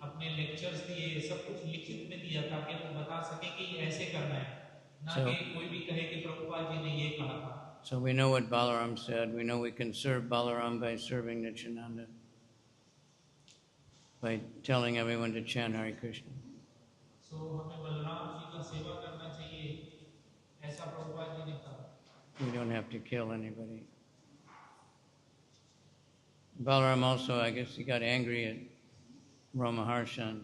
अपने lectures दिए, सब कुछ लिखित में दिया ताकि वो बता सके कि ऐसे करना है, ना कि कोई भी कहे कि प्रभुपाद जी ने ये कहा था। So we know what Balaram said. We know we can serve Balaram by serving Nityananda, by telling everyone to chant Hare Krishna. So हमें बलराम जी का सेवा करना चाहिए, ऐसा प्रभुपाद जी ने कहा। We don't have to kill anybody. Balaram also, I guess, he got angry at Ramaharshan.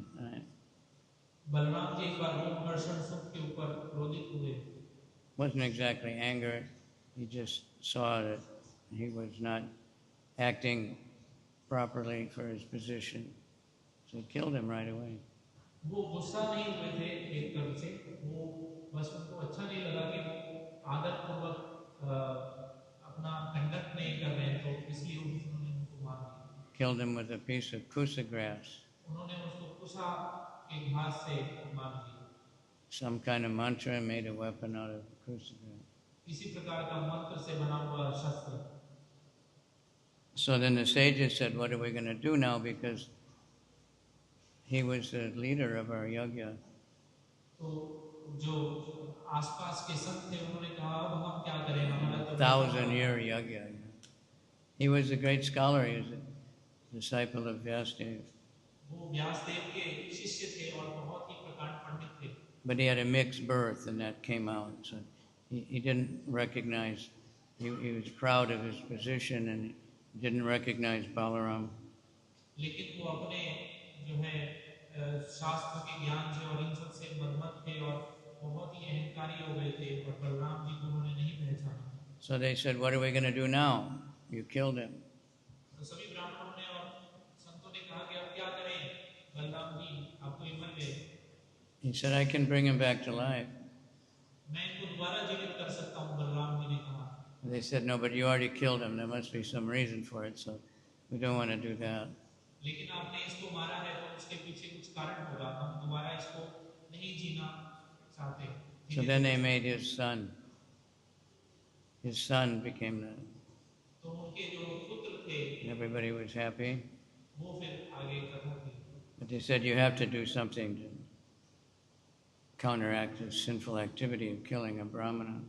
Balram ji एक बार रोमहर्षण सुख के ऊपर क्रोधित हुए। Wasn't exactly anger. He just saw that he was not acting properly for his position. So he killed him right away. वो गुस्सा नहीं हुए थे एक तरह से, वो बस उनको अच्छा नहीं लगा कि वो आदर पूर्वक अपना कंडक्ट नहीं कर रहे हैं, तो इसलिए उन्होंने उनको मार दिया। Killed him with a piece of kusa grass. उन्होंने उसको कुसा के घास से मार दिया। Some kind of mantra, made a weapon out of kusa grass. किसी प्रकार का मंत्र से बना हुआ शस्त्र। So then the sages said, "What are we going to do now?" Because he was the leader of our yajna. तो जो आसपास के संत थे उन्होंने कहा, अब हम क्या करें, हमारा तो 1,000-year yajna. He was a great scholar. He was a disciple of Vyasadeva. वो व्यासदेव के शिष्य थे और बहुत ही प्रकांड पंडित थे। But he had a mixed birth, and that came out. So he didn't recognize. He was proud of his position, and didn't recognize Balaram. लेकिन वो अपने जो है शास्त्र के ज्ञान से और इन सब से मदमत थे और बहुत ही अहंकारी हो गए थे, और बलराम जी को उन्होंने नहीं पहचाना। So they said, "What are we going to do now? You killed him." तो सभी ब्राह्मणों ने और संतों ने कहा कि अब क्या करें, बलराम जी आप तो मर गए। He said, "I can bring him back to life." मैं इनको दोबारा जीवित कर सकता हूँ, बलराम जी ने कहा। They said, "No, but you already killed him. There must be some reason for it, so we don't want to do that." लेकिन आपने इसको मारा है तो उसके पीछे कुछ कारण होगा, हम दोबारा इसको नहीं जीना चाहते। So then they made his son. His son became the. तो उनके जो पुत्र थे, Everybody was happy. वो फिर आगे कथा थी। But they said, "You have to do something to counteract the sinful activity of killing a brahmana."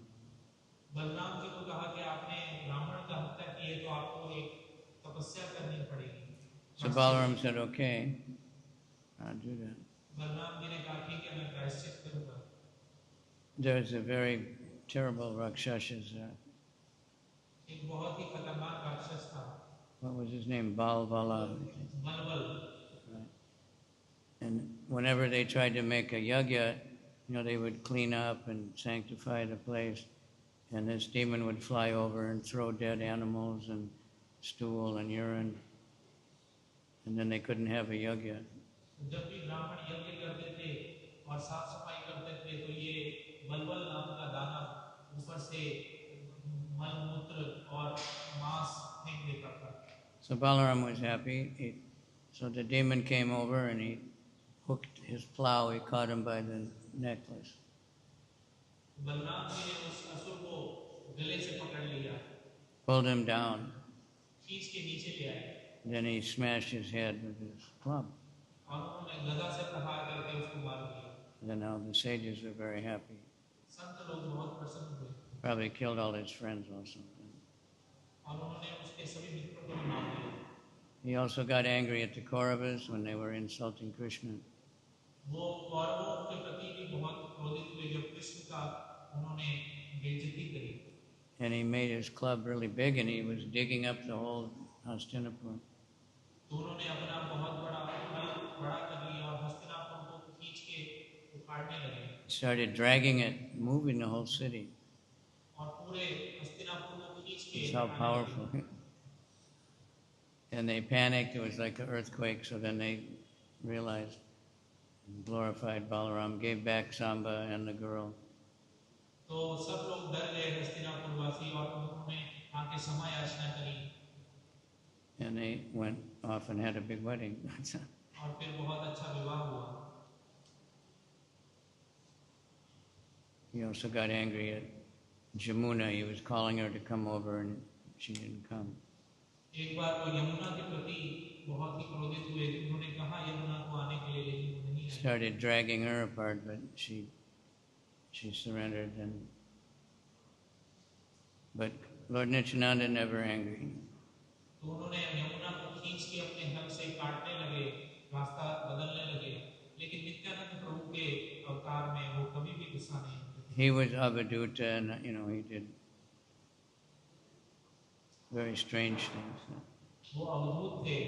Balram ji को कहा कि आपने ब्राह्मण का हत्या की है तो आपको एक तपस्या करनी पड़ेगी। So Balaram said, "Okay, I'll do that." Balram ji ने कहा ठीक है, मैं प्रायश्चित करूंगा। There's a very terrible rakshasas. एक बहुत ही खतरनाक राक्षस था। What was his name? Balvala. बलबल। Right. And whenever they tried to make a yajna, they would clean up and sanctify the place, and this demon would fly over and throw dead animals and stool and urine, and then they couldn't have a yajna. जब भी ब्राह्मण यज्ञ करते थे और साफ सफाई करते थे तो ये बलबल नाम का दानव ऊपर से मल मूत्र और मांस फेंक देता था। So Balaram was happy. So the demon came over and he hooked his plow. He caught him by the necklace. Balram ji ने उस असुर को गले से पकड़ लिया, Pulled him down. खींच के नीचे ले आए, Then he smashed his head with his club. और उन्होंने गदा से प्रहार करके उसको मार दिया। Then now the sages were very happy. संत लोग बहुत प्रसन्न हुए। Probably killed all his friends also. और उन्होंने उसके सभी मित्रों को भी मार दिया। He also got angry at the Kauravas when they were insulting Krishna. वो कौरवों के प्रति भी बहुत क्रोधित हुए जब कृष्ण का उन्होंने बेइज्जती करी। And he made his club really big and he was digging up the whole Hastinapur. तो उन्होंने अपना बहुत बड़ा कर लिया और हस्तिनापुर को खींच के उखाड़ने लगे। Started dragging it, moving the whole city. और पूरे हस्तिनापुर को खींच के। That's how powerful. And they panicked. It was like an earthquake. So then they realized, glorified Balaram, gave back Samba and the girl. तो सब लोग डर गए हस्तिनापुर वासी और उन्होंने आके क्षमा याचना करी And they went off and had a big wedding. और फिर बहुत अच्छा विवाह हुआ. He also got angry at Jamuna. He was calling her to come over and she didn't come. एक बार वो यमुना के प्रति बहुत ही क्रोधित हुए. उन्होंने कहा यमुना को आने के लिए, लेकिन वो नहीं आई. Started dragging her apart, but she surrendered. But Lord Nityananda never angry. तो उन्होंने यमुना को खींच के अपने हल से काटने लगे, रास्ता बदलने लगे, लेकिन नित्यानंद प्रभु के अवतार में वो कभी भी गुस्सा नहीं होते. He was Avaduta, and he did very strange things. वो अवधूत थे.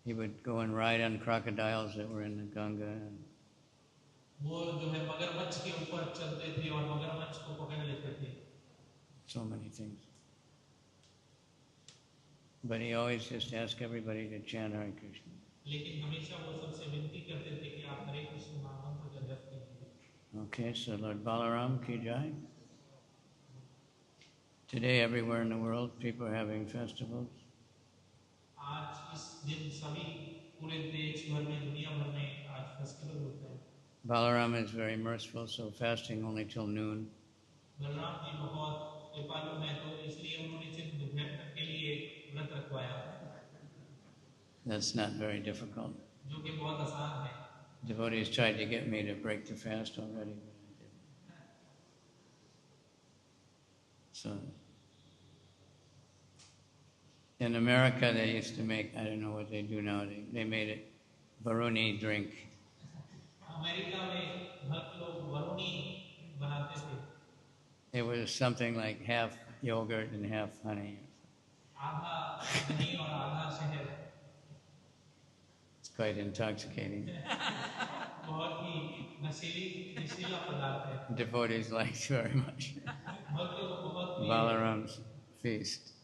He would go and ride on crocodiles that were in the Ganga. वो जो है मगरमच्छ के ऊपर चलते थे और मगरमच्छ को पकड़ लेते थे. So many things. But he always just asked everybody to chant Hare Krishna. लेकिन हमेशा वो सबसे विनती करते थे कि आप हरे कृष्ण महामंत्र का जप कीजिए. Okay, so Lord Balaram ki jai. Today, everywhere in the world, people are having festivals. आज इस दिन सभी पूरे देश भर में, दुनिया भर में आज फेस्टिवल होता है. Balaram is very merciful, so fasting only till noon. Balram ji बहुत कृपालु हैं, तो इसलिए उन्होंने सिर्फ दोपहर तक के लिए व्रत रखवाया. That's not very difficult. जो कि बहुत आसान है. Devotees tried to get me to break the fast already, but I didn't. So, in America, they used to make, I don't know what they do now, they made it Varuni drink. America में भक्त लोग वरुणी बनाते थे. It was something like half yogurt and half honey. आधा दही और आधा शहद. It's quite intoxicating. बहुत ही नशीला पदार्थ है. Devotees liked very much. भक्त लोग बहुत Balaram's feast.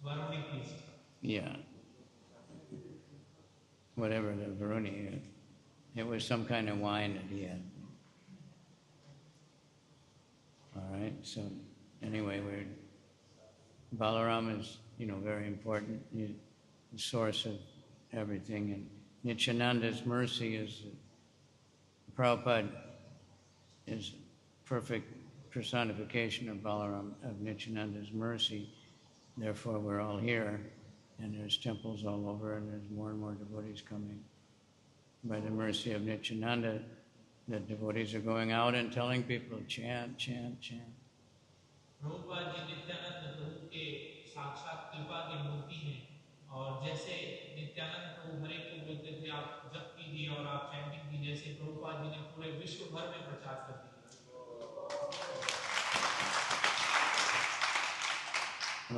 Varuni feast. Yeah. Whatever the Varuni, it was some kind of wine that he had. All right, so anyway, Balaram is, very important. He's the source of everything. And Nityananda's mercy is, Prabhupada is perfect personification of Balaram, of Nityananda's mercy. Therefore, we're all here. And there's temples all over, and there's more and more devotees coming. By the mercy of Nityananda, the devotees are going out and telling people, chant, chant, chant. Prabhupada ji Nityanand प्रभु के साक्षात कृपा की मूर्ति हैं, और जैसे नित्यानंद प्रभु हर एक को बोलते थे आप जप कीजिए और आप चैंटिंग कीजिए, जैसे प्रभुपाद जी ने पूरे विश्व भर में प्रचार कर दिया.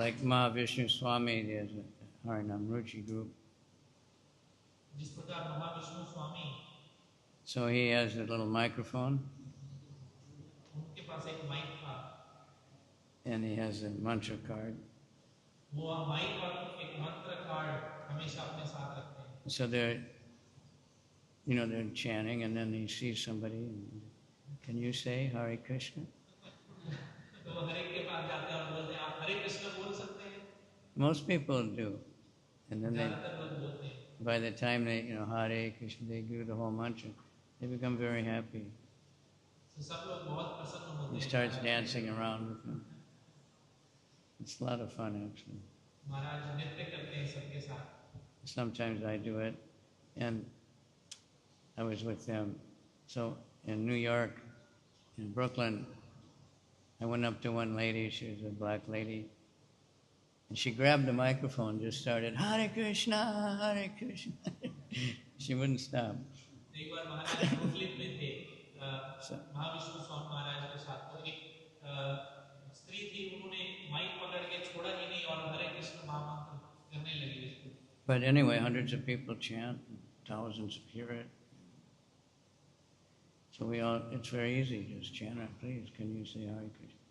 Like Mahavishnu Swami, there's a Harinam Ruchi group. जिस प्रकार महाविष्णु स्वामी, So he has a little microphone, उनके पास एक माइक था. and he has a mantra card. वो माइक और एक मंत्र कार्ड हमेशा अपने साथ रखते हैं. So they're chanting, and then he sees somebody, and, can you say Hare Krishna? तो वो हर एक के पास जाते हैं और बोलते हैं आप हरे कृष्ण बोल सकते हैं. Most people do. And then ज्यादातर लोग बोलते हैं. by the time they, Hare Krishna, they do the whole mantra, they become very happy. तो सब लोग बहुत प्रसन्न होते He हैं. starts dancing around with them. It's a lot of fun, actually. महाराज नृत्य करते हैं सबके साथ. Sometimes I do it, and I was with them. So in New York, in Brooklyn, I went up to one lady, she was a black lady, and she grabbed the microphone and just started, Hare Krishna, Hare Krishna. She wouldn't stop. एक बार महाराज Brooklyn में थे, महाविष्णु स्वामी महाराज के साथ. तो एक स्त्री थी, उन्होंने माइक पकड़ के छोड़ा ही नहीं और हरे कृष्ण महामंत्र करने लगी उसको. But anyway, hundreds of people chant, thousands hear it. So it's very easy, just chant it, please. Can you say Hare Krishna?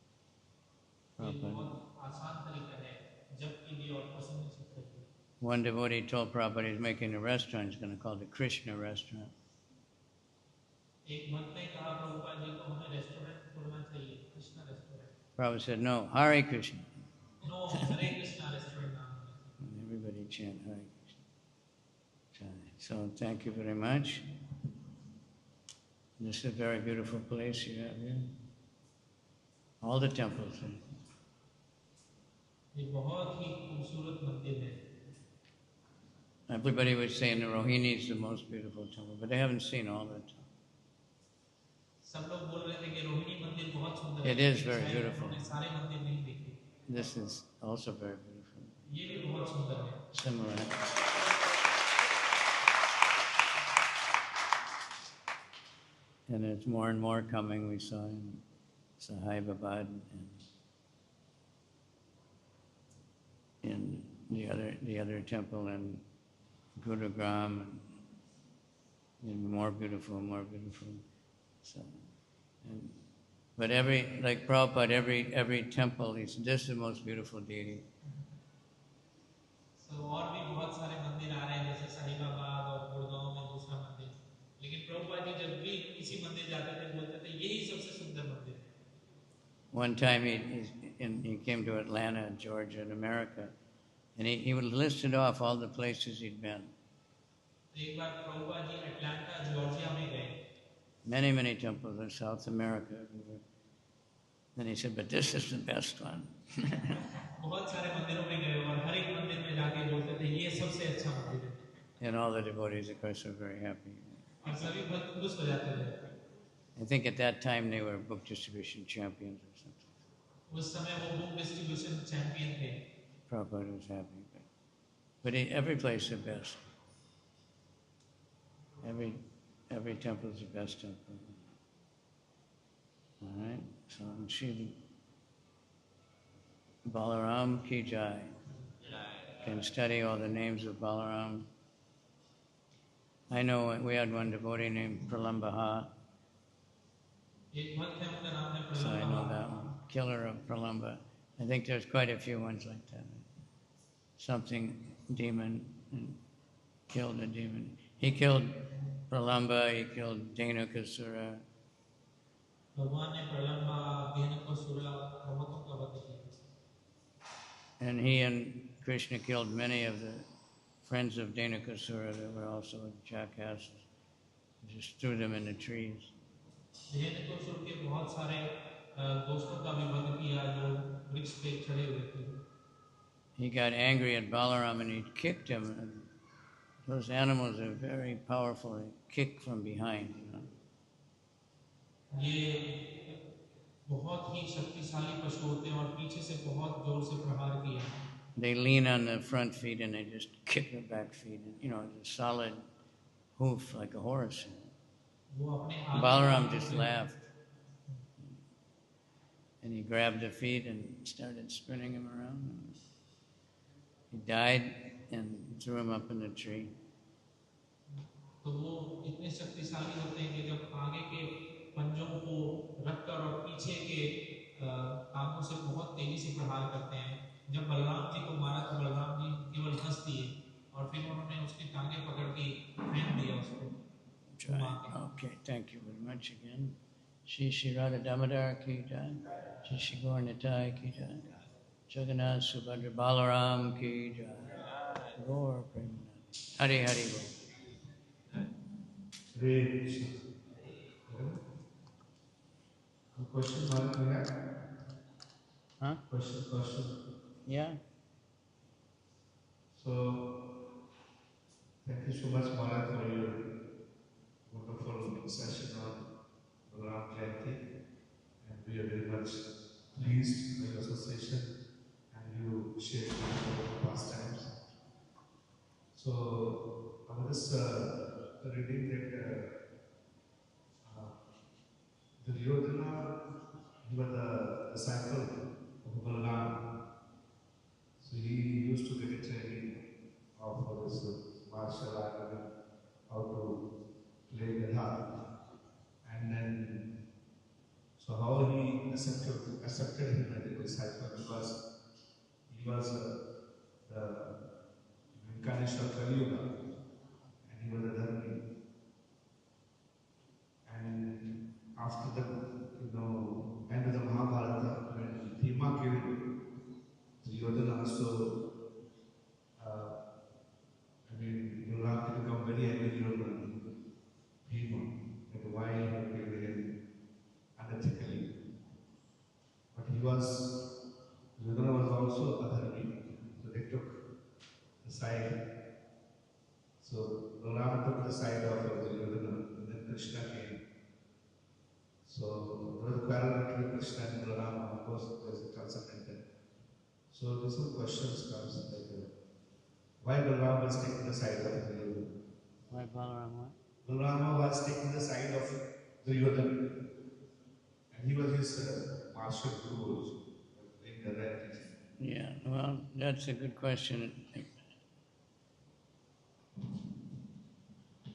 ये बहुत आसान तरीका है, जप कीजिए और प्रसन्न चित्त रहिए. One devotee told Prabhupada he's making a restaurant, he's going to call it the Krishna restaurant. एक भक्त ने कहा प्रभुपाद जी को हमें रेस्टोरेंट खोलना चाहिए, Krishna restaurant. Prabhupada said, no, Hare Krishna. No Hare Krishna restaurant naam hai. Everybody chant Hare Krishna. So thank you very much. This is a very beautiful place you have here. All the temples. ये बहुत ही खूबसूरत मंदिर है. Everybody was saying the Rohini is the most beautiful temple, but they haven't seen all that. सब लोग बोल रहे थे कि रोहिणी मंदिर बहुत सुंदर है. It is very beautiful. उन्होंने सारे मंदिर नहीं देखे. This is also very beautiful. ये भी बहुत सुंदर है. Similar. And there's more and more coming. We saw in Sahibabad and in the other temple in Gurugram, and more beautiful. So, but like Prabhupada, every temple is this is the most beautiful deity. So और भी बहुत सारे मंदिर आ रहे हैं जैसे साहिबाबाद और गुड़गांव में दूसरा मंदिर. लेकिन प्रभुपाद जी जब भी किसी मंदिर जाते थे बोलते थे यही सबसे सुंदर मंदिर है. One time he came to Atlanta, Georgia, in America, and he listed off all the places he'd been. एक बार प्रभुपाद जी अटलांटा जॉर्जिया में गए. Many temples in South America. Then he said, but this is the best one. बहुत सारे मंदिरों में गए और हर एक मंदिर में जाके बोलते थे ये सबसे अच्छा मंदिर है. And all the devotees, of course, were very happy. और सभी भक्त खुश हो जाते थे. I think at that time they were book distribution champions or something. उस समय वो बुक डिस्ट्रीब्यूशन चैंपियन थे. Prabhupada was happy. But every place is the best. Every temple is the best temple. All right? So, Shri Balaram ki jai. Can study all the names of Balaram. I know we had one devotee named Pralambaha. So I know that one. Killer of Pralamba. I think there's quite a few ones like that. Something demon and killed a demon. He killed Pralamba, he killed Dhenukasura. And he and Krishna killed many of the friends of Dhenukasura that were also jackasses. Just threw them in the trees. He got angry at Balaram and he kicked him. And those animals are very powerful. They kick from behind, you know. They lean on the front feet and they just kick the back feet. You know, it's a solid hoof like a horse. Balaram just laughed. And he grabbed the feet and started spinning him around. He died and threw him up in the tree. तो वो इतने शक्तिशाली होते हैं कि जब आगे के पंजों को रखकर और पीछे के टांगों से बहुत तेजी से प्रहार करते हैं. जब बलराम जी को मारा तो बलराम जी केवल हंस दिए और फिर उन्होंने उसकी टांगें पकड़ के फेंक दिया उसको. Okay, thank you very much again. Shri Radha Damodar ki jai. Shri Gaur Nitai ki jai. Jagannath Subhadra Balaram ki jai. Gaur Premanand. Hari Hari Bol. Question mark we have? Huh? Question. Yeah. So, thank you so much, Maharaj, for your wonderful session on Balaram Jayanti. And we are very much pleased by your association and you shared your pastimes. So, I was just reading that Duryodhana, he was the disciple of Balaram. So he used to get a training of this martial art and how to play the harp. And then, so how he accepted him as a disciple because he was the incarnation of Kali Yuga and he was a dharmi. And after the end of the Mahabharata, when Bhima killed Duryodhana, side of Duryodhana, and then Krishna came. So there was a quarrel between Krishna and Balaram, of course there was a transcendental. So these two questions comes like why Balaram was taking the side of Duryodhana? Why Balaram what? Balaram was taking the side of Duryodhana, and he was his master guru also, in the right teaching. Yeah, well, that's a good question.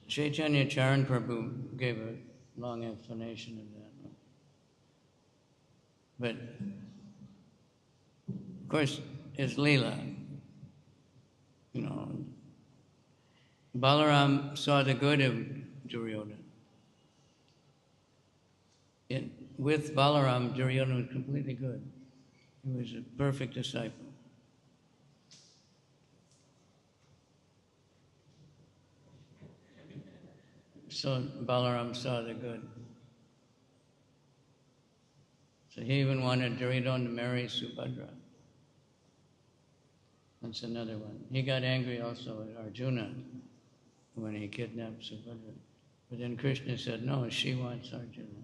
Chaitanya Charan Prabhu gave a long explanation of that. But, of course, it's Leela. You know, Balaram saw the good of Duryodhana. With Balaram, Duryodhana was completely good. He was a perfect disciple. So Balaram saw the good. So he even wanted Duryodhana to marry Subhadra. That's another one. He got angry also at Arjuna when he kidnapped Subhadra. But then Krishna said, no, she wants Arjuna.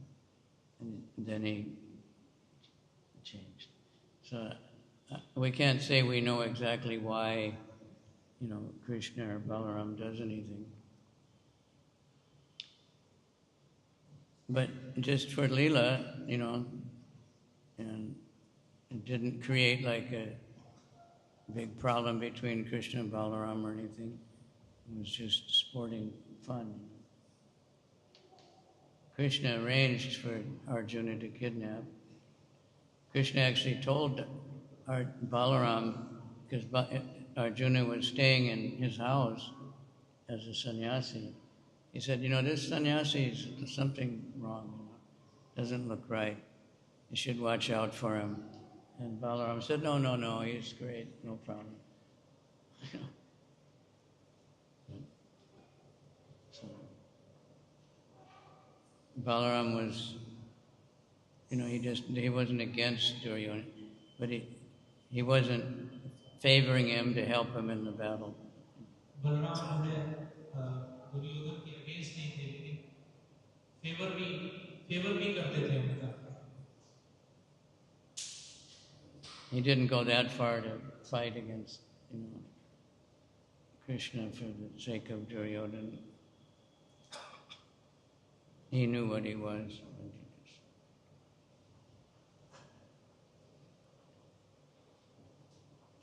And then he changed. So we can't say we know exactly why, Krishna or Balaram does anything. But just for Leela, and it didn't create like a big problem between Krishna and Balaram or anything. It was just sporting fun. Krishna arranged for Arjuna to kidnap. Krishna actually told Balaram, because Arjuna was staying in his house as a sannyasi. He said, this sannyasi is something wrong, doesn't look right. You should watch out for him. And Balaram said, no, he's great, no problem. So, Balaram was, he wasn't against Duryodhana, but he wasn't favoring him to help him in the battle. Balram जो है दुर्योधन के against नहीं थे, लेकिन favour भी करते थे उनका. He didn't go that far to fight against, Krishna for the sake of Duryodhana. He knew what he was.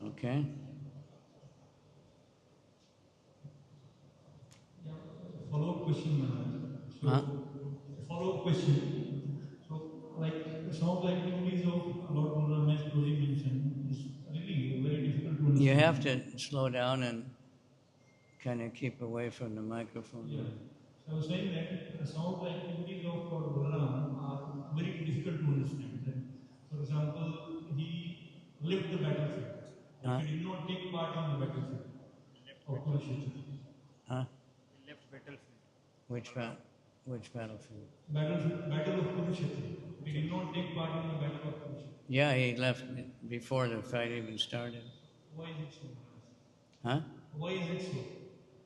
Okay? Follow-up question, Maharaj. So, Huh? follow-up question. So, like some of the activities of Lord Balaram, as Prabhuji mentioned, is really very difficult to understand. You have to slow down and kind of keep away from the microphone. Yeah. So I was saying that some of the activities of Lord Balaram are very difficult to understand. For example, he left the battlefield. Huh? He did not take part in the battlefield of Kurukshetra. Huh? He left battlefield. Which battlefield? Battle of Kurukshetra. He did not take part in the battle of Kurukshetra. Yeah, he left before the fight even started. Why is it so? Huh? Why is it so?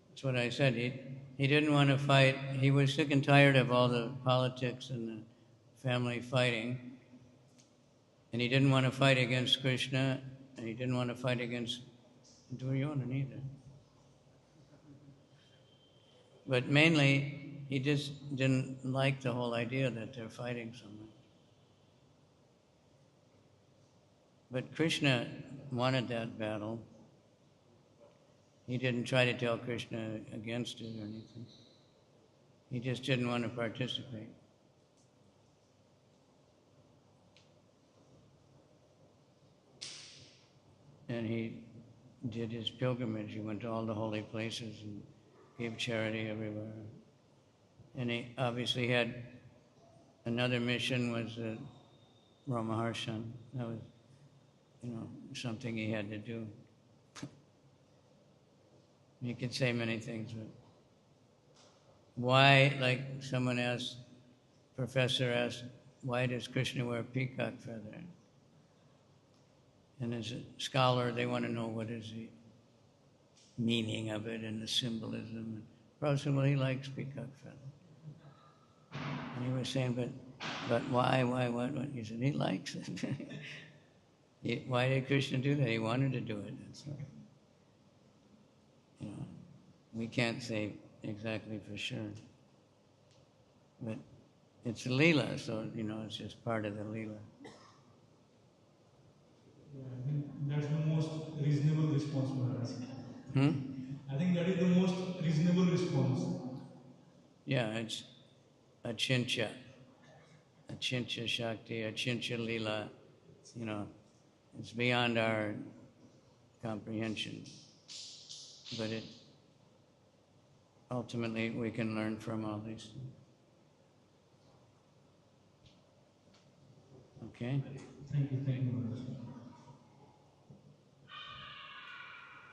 That's what I said. He didn't want to fight. He was sick and tired of all the politics and the family fighting. And he didn't want to fight against Krishna, and he didn't want to fight against Duryodhana either. But mainly, he just didn't like the whole idea that they're fighting so much. But Krishna wanted that battle. He didn't try to tell Krishna against it or anything. He just didn't want to participate. And he did his pilgrimage. He went to all the holy places and gave charity everywhere. And he obviously had another mission, was Ramaharshan. That was, something he had to do. He could say many things, but why, like someone asked, professor asked, why does Krishna wear a peacock feather? And as a scholar, they want to know what is the meaning of it and the symbolism. Prabhupada, well, he likes peacock feathers. And he was saying, but why, what? He said, he likes it. Why did Krishna do that? He wanted to do it. So, we can't say exactly for sure. But it's a leela, so, it's just part of the leela. Yeah, I think that's the most reasonable response, Maharaj. I think that is the most reasonable response. Yeah, it's achintya shakti, achintya leela, it's beyond our comprehension. But ultimately we can learn from all these. Okay? Thank you, Maharaj.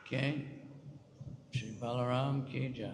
Okay? Shri Balaram ki jai.